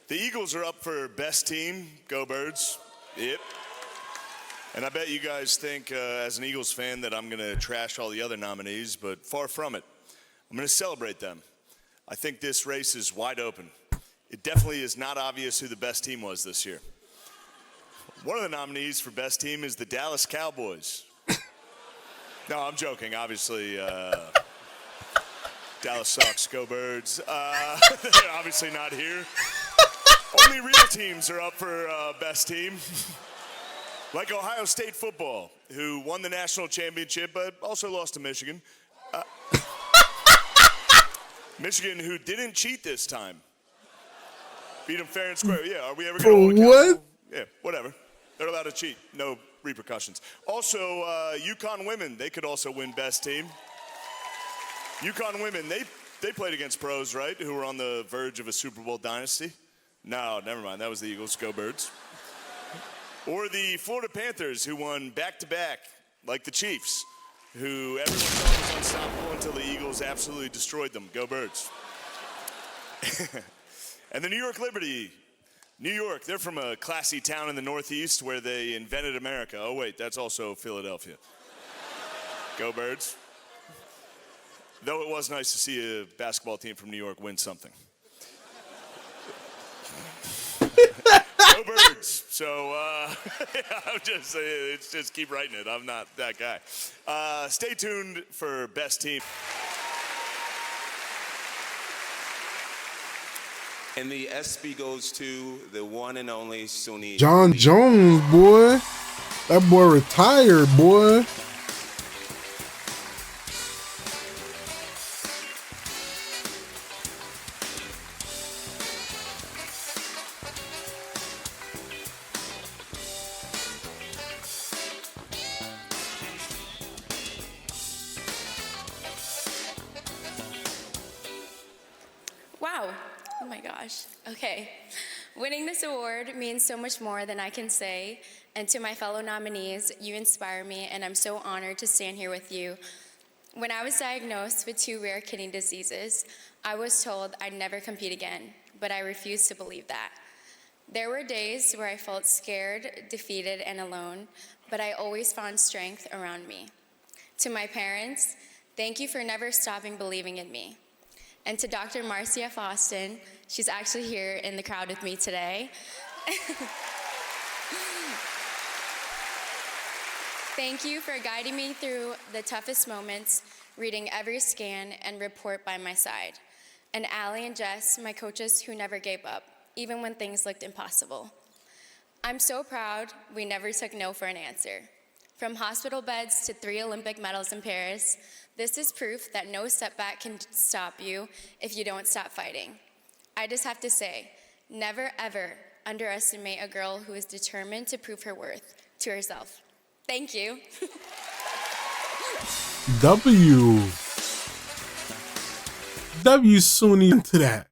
The Eagles are up for best team. Go Birds. Yep. And I bet you guys think, as an Eagles fan, that I'm going to trash all the other nominees, but far from it. I'm going to celebrate them. I think this race is wide open. It definitely is not obvious who the best team was this year. One of the nominees for best team is the Dallas Cowboys. No, I'm joking, obviously. Dallas sucks, go Birds. They're obviously not here. Only real teams are up for best team. Like Ohio State football, who won the national championship, but also lost to Michigan. Michigan, who didn't cheat this time. Beat them fair and square. Yeah, are we ever going to hold what? Yeah, whatever. They're allowed to cheat. No repercussions. Also, UConn women, they could also win best team. UConn women, they played against pros, right, who were on the verge of a Super Bowl dynasty? No, never mind. That was the Eagles. Go Birds. Or the Florida Panthers, who won back-to-back, like the Chiefs, who everyone thought was unstoppable until the Eagles absolutely destroyed them. Go Birds. And the New York Liberty. New York, they're from a classy town in the Northeast where they invented America. Oh, wait, that's also Philadelphia. Go Birds. Though it was nice to see a basketball team from New York win something. Go Birds. So, I'm just saying, it's just keep writing it. I'm not that guy. Stay tuned for best team. And the ESPY goes to the one and only Suni. John Jones, boy. That boy retired, boy. Wow. Oh my gosh. Okay. Winning this award means so much more than I can say. And to my fellow nominees, you inspire me, and I'm so honored to stand here with you. When I was diagnosed with 2 rare kidney diseases, I was told I'd never compete again, but I refused to believe that. There were days where I felt scared, defeated, and alone, but I always found strength around me. To my parents, thank you for never stopping believing in me. And to Dr. Marcia Faustin, she's actually here in the crowd with me today. Thank you for guiding me through the toughest moments, reading every scan and report by my side. And Allie and Jess, my coaches who never gave up, even when things looked impossible. I'm so proud we never took no for an answer. From hospital beds to 3 Olympic medals in Paris, this is proof that no setback can stop you if you don't stop fighting. I just have to say, never ever underestimate a girl who is determined to prove her worth to herself. Thank you. W Suni into that.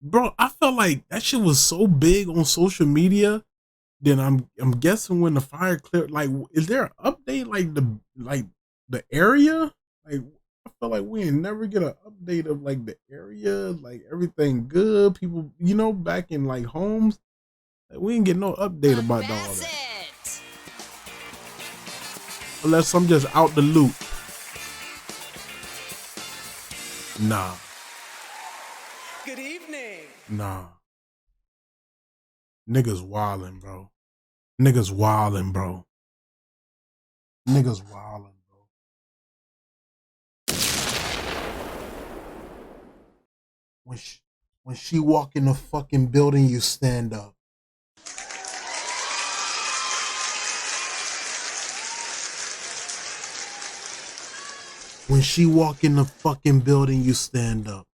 Bro, I felt like that shit was so big on social media. Then I'm guessing when the fire cleared, like, is there an update, like the area? Like, I feel like we ain't never get an update of like the area, like everything good. People, you know, back in like homes, like, we ain't get no update about all that. Unless I'm just out the loop. Nah. Good evening. Nah. Niggas wildin', bro. Niggas wildin', bro. Niggas wildin', bro. When she walk in the fucking building, you stand up. When she walk in the fucking building, you stand up.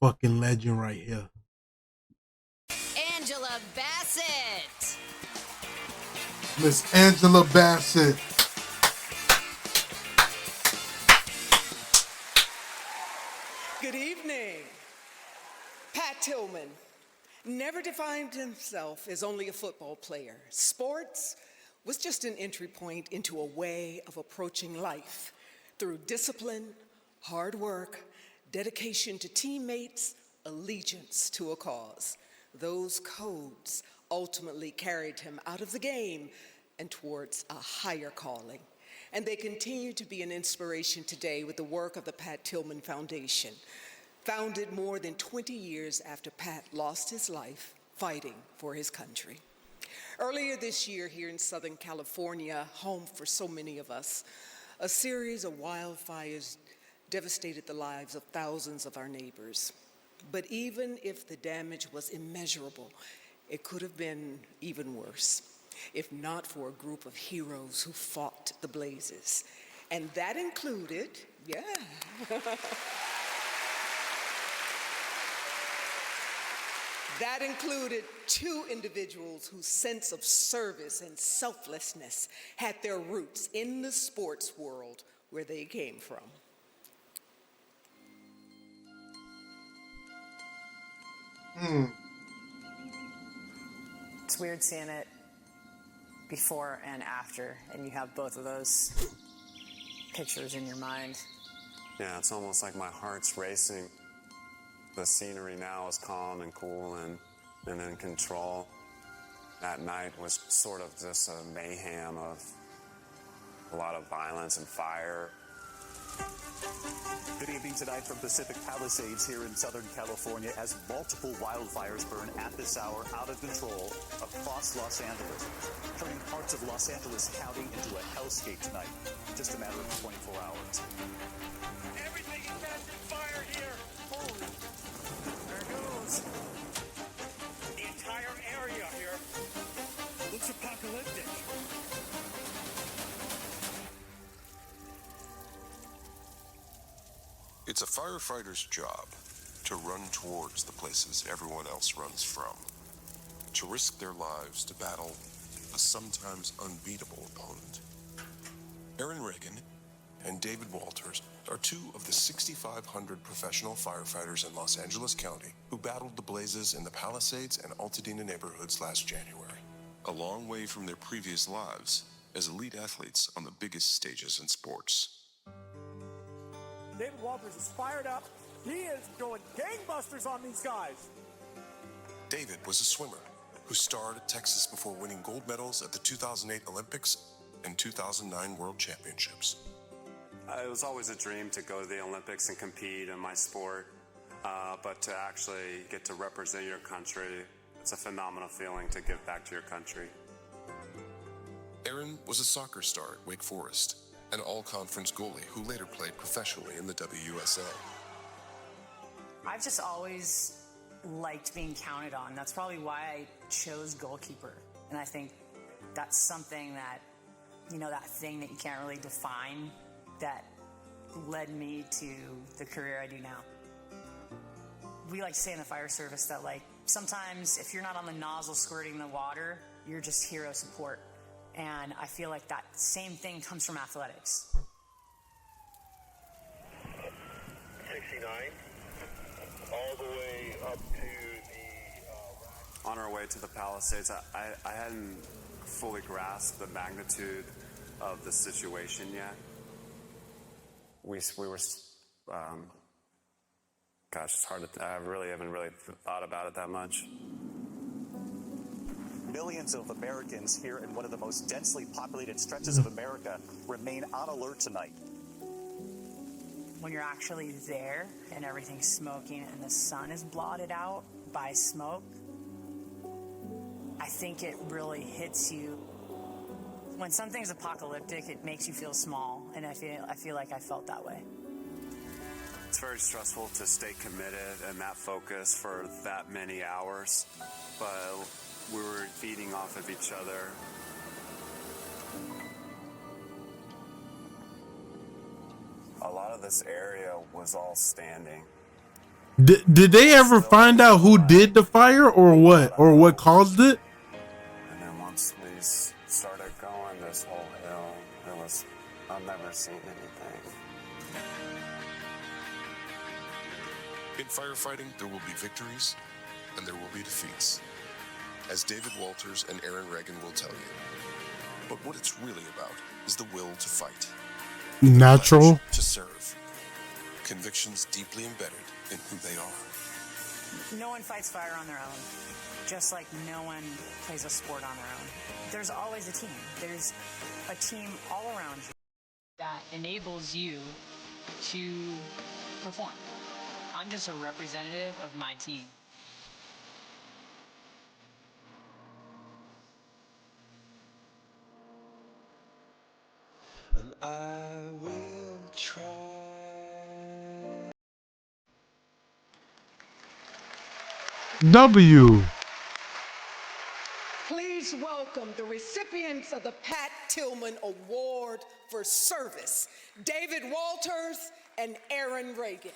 Fucking legend right here. Angela Bassett. Miss Angela Bassett. Good evening. Pat Tillman never defined himself as only a football player. Sports was just an entry point into a way of approaching life through discipline, hard work, dedication to teammates, allegiance to a cause. Those codes ultimately carried him out of the game and towards a higher calling. And they continue to be an inspiration today with the work of the Pat Tillman Foundation, founded more than 20 years after Pat lost his life fighting for his country. Earlier this year here in Southern California, home for so many of us, a series of wildfires devastated the lives of thousands of our neighbors. But even if the damage was immeasurable, it could have been even worse, if not for a group of heroes who fought the blazes. And that included, that included two individuals whose sense of service and selflessness had their roots in the sports world where they came from. It's weird seeing it before and after, and you have both of those pictures in your mind. Yeah, it's almost like my heart's racing. The scenery now is calm and cool and in control. That night was sort of just a mayhem of a lot of violence and fire. Good evening tonight from Pacific Palisades here in Southern California as multiple wildfires burn at this hour out of control across Los Angeles, turning parts of Los Angeles County into a hellscape tonight. Just a matter of 24 hours. Everything is on fire here. Holy. There it goes. The entire area here looks apocalyptic. It's a firefighter's job to run towards the places everyone else runs from, to risk their lives to battle a sometimes unbeatable opponent. Aaron Reagan and David Walters are two of the 6,500 professional firefighters in Los Angeles County who battled the blazes in the Palisades and Altadena neighborhoods last January, a long way from their previous lives as elite athletes on the biggest stages in sports. David Walters is fired up. He is going gangbusters on these guys. David was a swimmer who starred at Texas before winning gold medals at the 2008 Olympics and 2009 World Championships. It was always a dream to go to the Olympics and compete in my sport, but to actually get to represent your country, it's a phenomenal feeling to give back to your country. Aaron was a soccer star at Wake Forest, an all-conference goalie who later played professionally in the WUSL. I've just always liked being counted on. That's probably why I chose goalkeeper. And I think that's something that, you know, that thing that you can't really define that led me to the career I do now. We like to say in the fire service that, like, sometimes if you're not on the nozzle squirting the water, you're just hero support. And I feel like that same thing comes from athletics. 69, all the way up to the... On our way to the Palisades, I hadn't fully grasped the magnitude of the situation yet. we were, gosh, it's hard to, I really haven't really thought about it that much. Millions of Americans here in one of the most densely populated stretches of America remain on alert tonight. When you're actually there and everything's smoking and the sun is blotted out by smoke, I think it really hits you. When something's apocalyptic, it makes you feel small, and I feel like I felt that way. It's very stressful to stay committed and that focus for that many hours, but we were feeding off of each other. A lot of this area was all standing. Did they ever find out who did the fire or what caused it? And then once we started going this whole hill, I've never seen anything. In firefighting, there will be victories and there will be defeats, as David Walters and Aaron Reagan will tell you. But what it's really about is the will to fight. Natural. To serve. Convictions deeply embedded in who they are. No one fights fire on their own, just like no one plays a sport on their own. There's always a team. There's a team all around you that enables you to perform. I'm just a representative of my team. And I will try. W. Please welcome the recipients of the Pat Tillman Award for Service, David Walters and Aaron Reagan.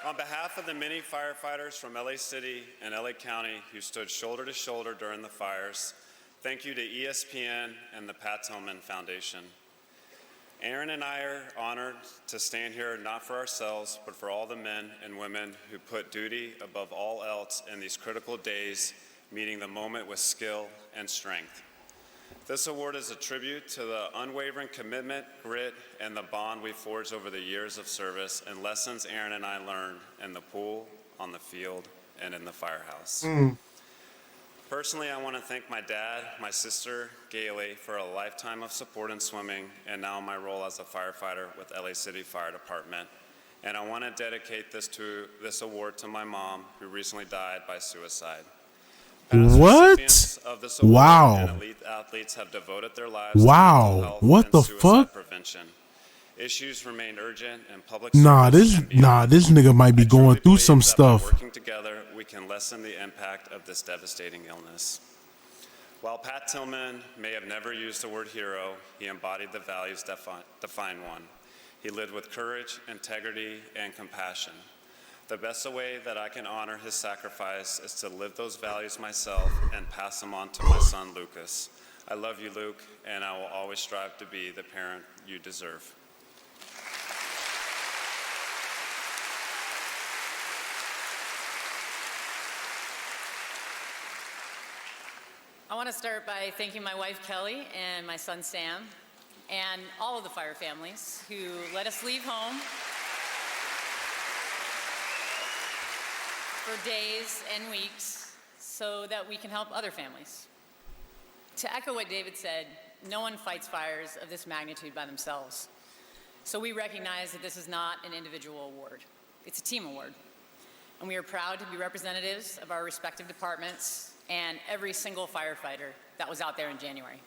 On behalf of the many firefighters from LA City and LA County who stood shoulder to shoulder during the fires, thank you to ESPN and the Pat Tillman Foundation. Aaron and I are honored to stand here not for ourselves, but for all the men and women who put duty above all else in these critical days, meeting the moment with skill and strength. This award is a tribute to the unwavering commitment, grit, and the bond we forged over the years of service and lessons Aaron and I learned in the pool, on the field, and in the firehouse. Personally, I want to thank my dad, my sister, Gailey, for a lifetime of support in swimming, and now my role as a firefighter with LA City Fire Department. And I want to dedicate this award to my mom, who recently died by suicide. What? Wow. And elite athletes have devoted their lives to Wow. mental health What and the suicide fuck? prevention. Issues remain urgent and public Nah, service this nigga might be going through some by stuff. working together, we can lessen the impact of this devastating illness. While Pat Tillman may have never used the word hero, he embodied the values that define one. He lived with courage, integrity, and compassion. The best way that I can honor his sacrifice is to live those values myself and pass them on to my son, Lucas. I love you, Luke, and I will always strive to be the parent you deserve. I want to start by thanking my wife, Kelly, and my son, Sam, and all of the fire families who let us leave home for days and weeks so that we can help other families. To echo what David said, no one fights fires of this magnitude by themselves. So we recognize that this is not an individual award. It's a team award. And we are proud to be representatives of our respective departments and every single firefighter that was out there in January.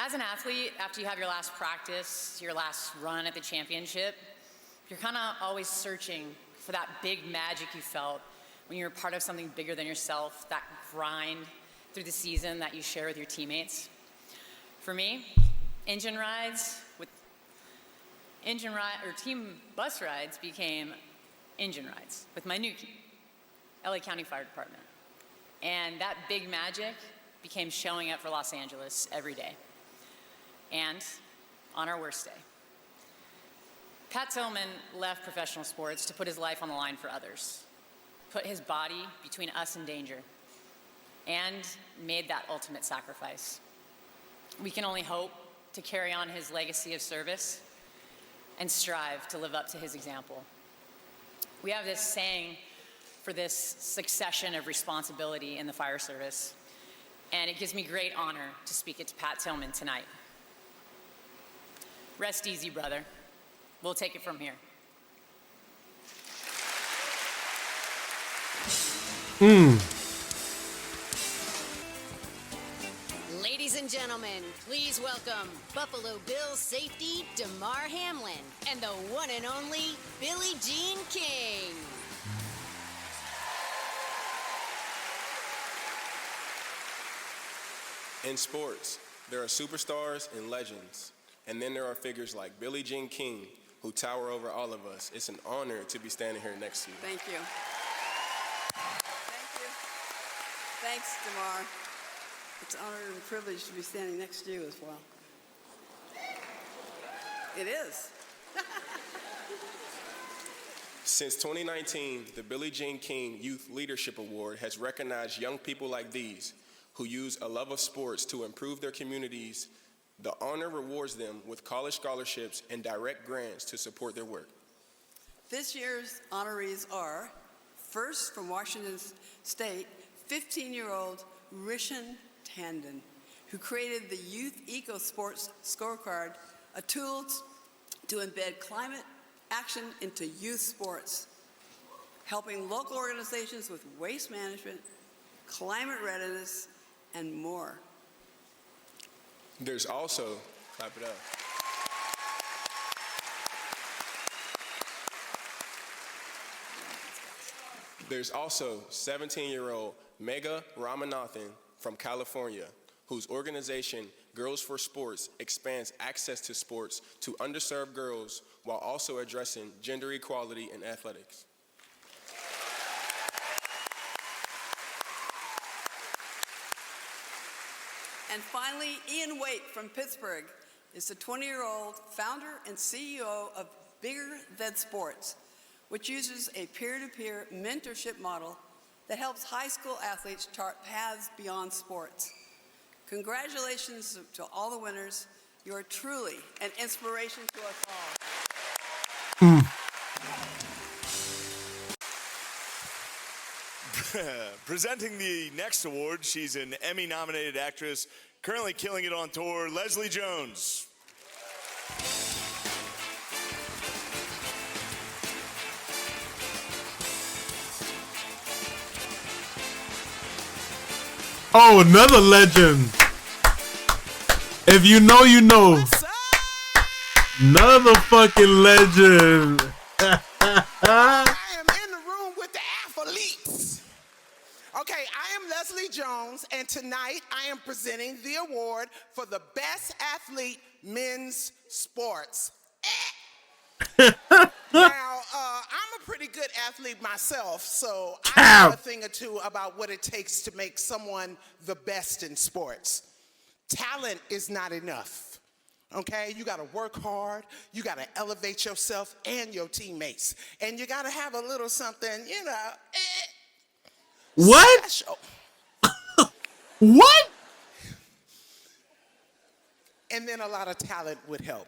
As an athlete, after you have your last practice, your last run at the championship, you're kind of always searching for that big magic you felt when you're part of something bigger than yourself, that grind through the season that you share with your teammates. For me, team bus rides became engine rides with my new team, LA County Fire Department. And that big magic became showing up for Los Angeles every day. And on our worst day. Pat Tillman left professional sports to put his life on the line for others, put his body between us and danger, and made that ultimate sacrifice. We can only hope to carry on his legacy of service and strive to live up to his example. We have this saying for this succession of responsibility in the fire service, and it gives me great honor to speak it to Pat Tillman tonight. Rest easy, brother. We'll take it from here. Ladies and gentlemen, please welcome Buffalo Bills safety DeMar Hamlin and the one and only Billie Jean King. In sports, there are superstars and legends, and then there are figures like Billie Jean King, who tower over all of us. It's an honor to be standing here next to you. Thank you. Thank you. Thanks, DeMar. It's an honor and privilege to be standing next to you as well. It is. Since 2019, the Billie Jean King Youth Leadership Award has recognized young people like these who use a love of sports to improve their communities. The honor rewards them with college scholarships and direct grants to support their work. This year's honorees are, first from Washington State, 15-year-old Rishan Tandon, who created the Youth Eco Sports Scorecard, a tool to embed climate action into youth sports, helping local organizations with waste management, climate readiness, and more. There's also, clap it up. There's also 17-year-old Megha Ramanathan from California, whose organization, Girls for Sports, expands access to sports to underserved girls while also addressing gender equality in athletics. And finally, Ian Waite from Pittsburgh is the 20-year-old founder and CEO of Bigger Than Sports, which uses a peer-to-peer mentorship model that helps high school athletes chart paths beyond sports. Congratulations to all the winners. You are truly an inspiration to us all. Presenting the next award, she's an Emmy-nominated actress, currently killing it on tour, Leslie Jones. Oh, another legend. If you know, you know. Another fucking legend. I am in the room with the athletes. Okay, I am Leslie Jones, and tonight I am presenting the award for the Best Athlete Men's Sports. Now, I'm a pretty good athlete myself, so I know a thing or two about what it takes to make someone the best in sports. Talent is not enough, okay? You gotta work hard, you gotta elevate yourself and your teammates, and you gotta have a little something, you know, what? special. What? And then a lot of talent would help.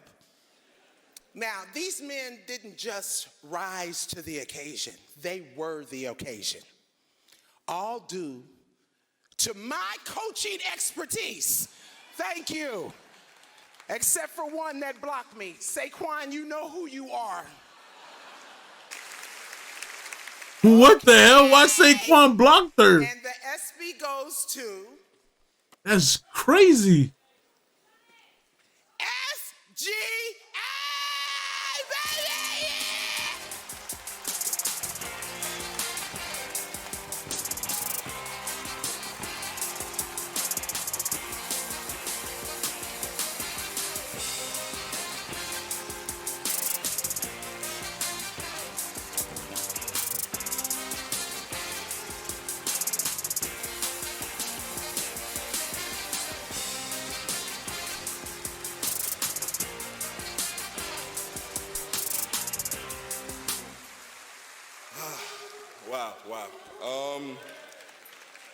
Now, these men didn't just rise to the occasion. They were the occasion. All due to my coaching expertise. Thank you. Except for one that blocked me. Saquon, you know who you are. What the hell? Why Saquon blocked her? And the SB goes to... That's crazy. baby! Wow.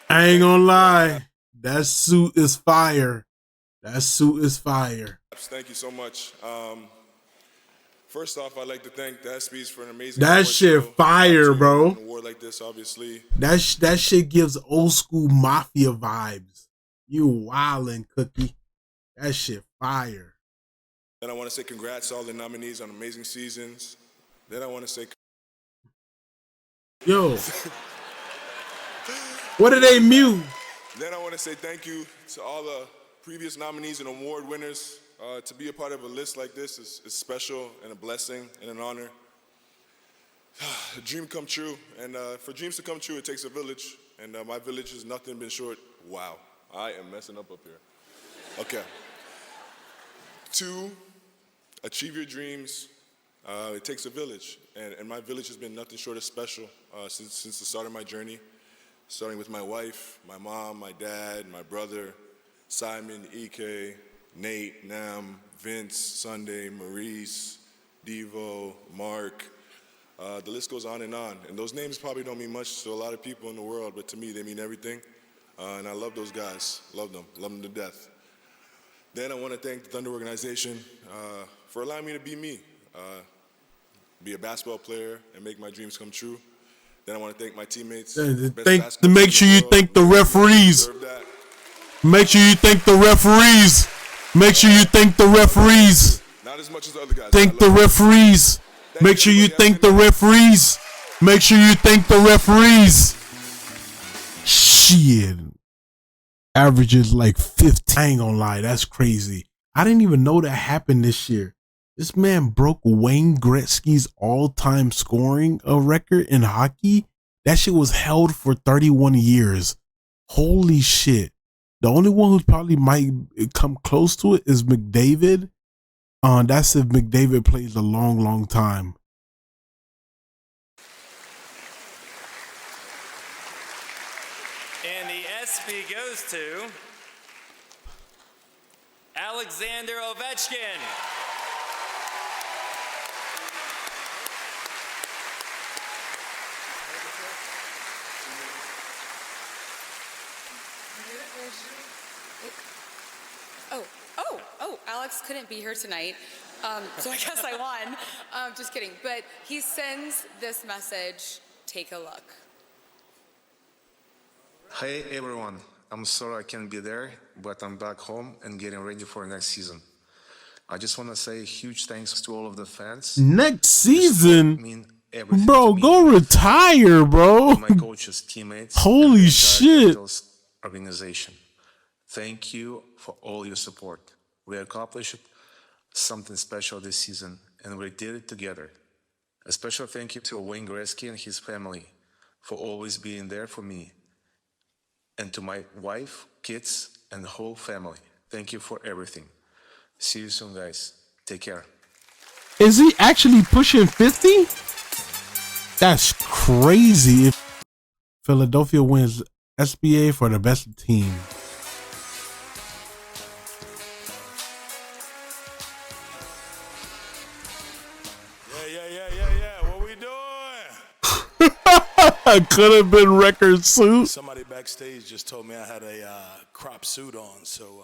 I ain't gonna lie. That suit is fire. That suit is fire. Thank you so much. First off, I'd like to thank the ESPYS for an amazing That award shit show. fire, An bro. award like this, obviously. That shit gives old school mafia vibes. You wildin', Cookie. That shit fire. Then I want to say congrats to all the nominees on amazing seasons. Then I want to say... Yo. What did they mute? Then I want to say thank you to all the previous nominees and award winners. To be a part of a list like this is special and a blessing and an honor. A dream come true, and for dreams to come true, it takes a village, and my village has nothing been short. Wow, I am messing up here. Okay. 2, achieve your dreams. It takes a village, and my village has been nothing short of special since the start of my journey. Starting with my wife, my mom, my dad, my brother, Simon, Ike, Nate, Nam, Vince, Sunday, Maurice, Devo, Mark. The list goes on. And those names probably don't mean much to a lot of people in the world, but to me, they mean everything. And I love those guys. Love them to death. Then I want to thank the Thunder organization for allowing me to be me, be a basketball player and make my dreams come true. Then I want to thank my teammates. Make sure you thank the referees. Make sure you thank the referees. Make sure you thank the referees. Not as much as the other guys. Thank the referees. Make sure you thank the referees. Make sure you thank the referees. Shit. Averages like 15. I ain't gonna lie, that's crazy. I didn't even know that happened this year. This man broke Wayne Gretzky's all-time scoring record in hockey. That shit was held for 31 years. Holy shit. The only one who probably might come close to it is McDavid. That's if McDavid plays a long, long time. And the ESPY goes to Alexander Ovechkin. Alex couldn't be here tonight, so I guess I won. Just kidding. But he sends this message. Take a look. Hey everyone, I'm sorry I can't be there, but I'm back home and getting ready for next season. I just want to say huge thanks to all of the fans. Next season? Bro, go retire, bro. My coaches, teammates. Holy shit. Organization. Thank you for all your support. We accomplished something special this season, and we did it together. A special thank you to Wayne Gretzky and his family for always being there for me, and to my wife, kids, and the whole family. Thank you for everything. See you soon, guys. Take care. Is he actually pushing 50? That's crazy. If Philadelphia wins SBA for the best team. Could have been record suit. Somebody backstage just told me I had a crop suit on, so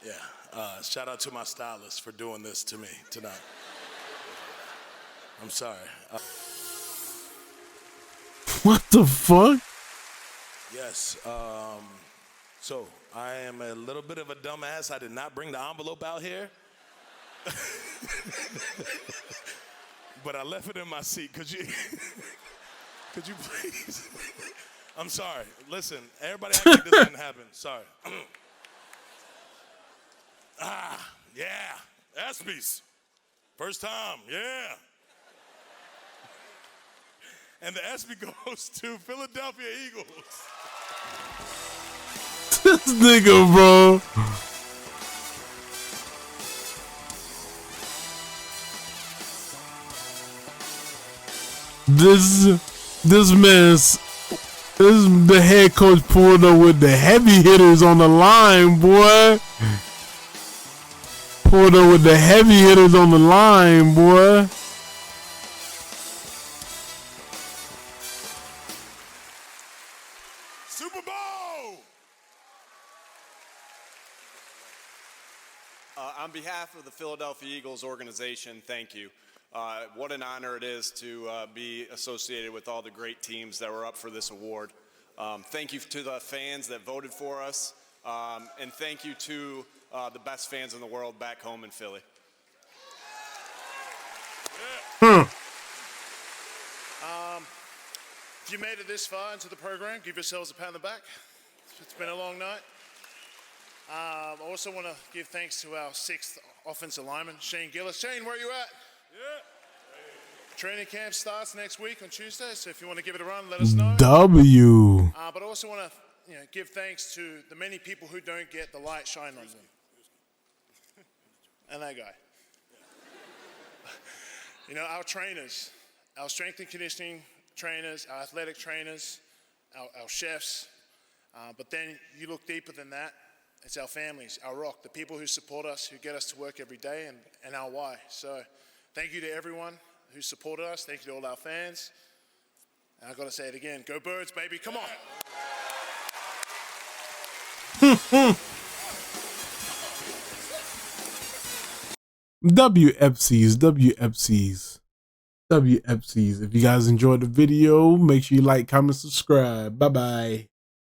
yeah. Shout out to my stylist for doing this to me tonight. I'm sorry. What the fuck? Yes. So I am a little bit of a dumbass. I did not bring the envelope out here. But I left it in my seat. Could you please? I'm sorry. Listen, everybody act like this didn't happen. Sorry. Yeah. ESPYS. First time, yeah. And the ESPY goes to Philadelphia Eagles. This nigga, bro. This man's the head coach pulled up with the heavy hitters on the line, boy. Pulled up with the heavy hitters on the line, boy. Super Bowl. On behalf of the Philadelphia Eagles organization, thank you. What an honor it is to be associated with all the great teams that were up for this award. Thank you to the fans that voted for us, and thank you to the best fans in the world back home in Philly. If you made it this far into the program, give yourselves a pat on the back. It's been a long night. I also want to give thanks to our 6th offensive lineman, Shane Gillis. Shane, where are you at? Training camp starts next week on Tuesday, so if you want to give it a run, let us know. W. But I also want to give thanks to the many people who don't get the light shine on them. And that guy. Our trainers, our strength and conditioning trainers, our athletic trainers, our chefs. But then you look deeper than that. It's our families, our rock, the people who support us, who get us to work every day, and our why. So thank you to everyone who supported us. Thank you to all our fans. And I've got to say it again. Go Birds, baby. Come on. WFCs. If you guys enjoyed the video, make sure you like, comment, subscribe. Bye-bye.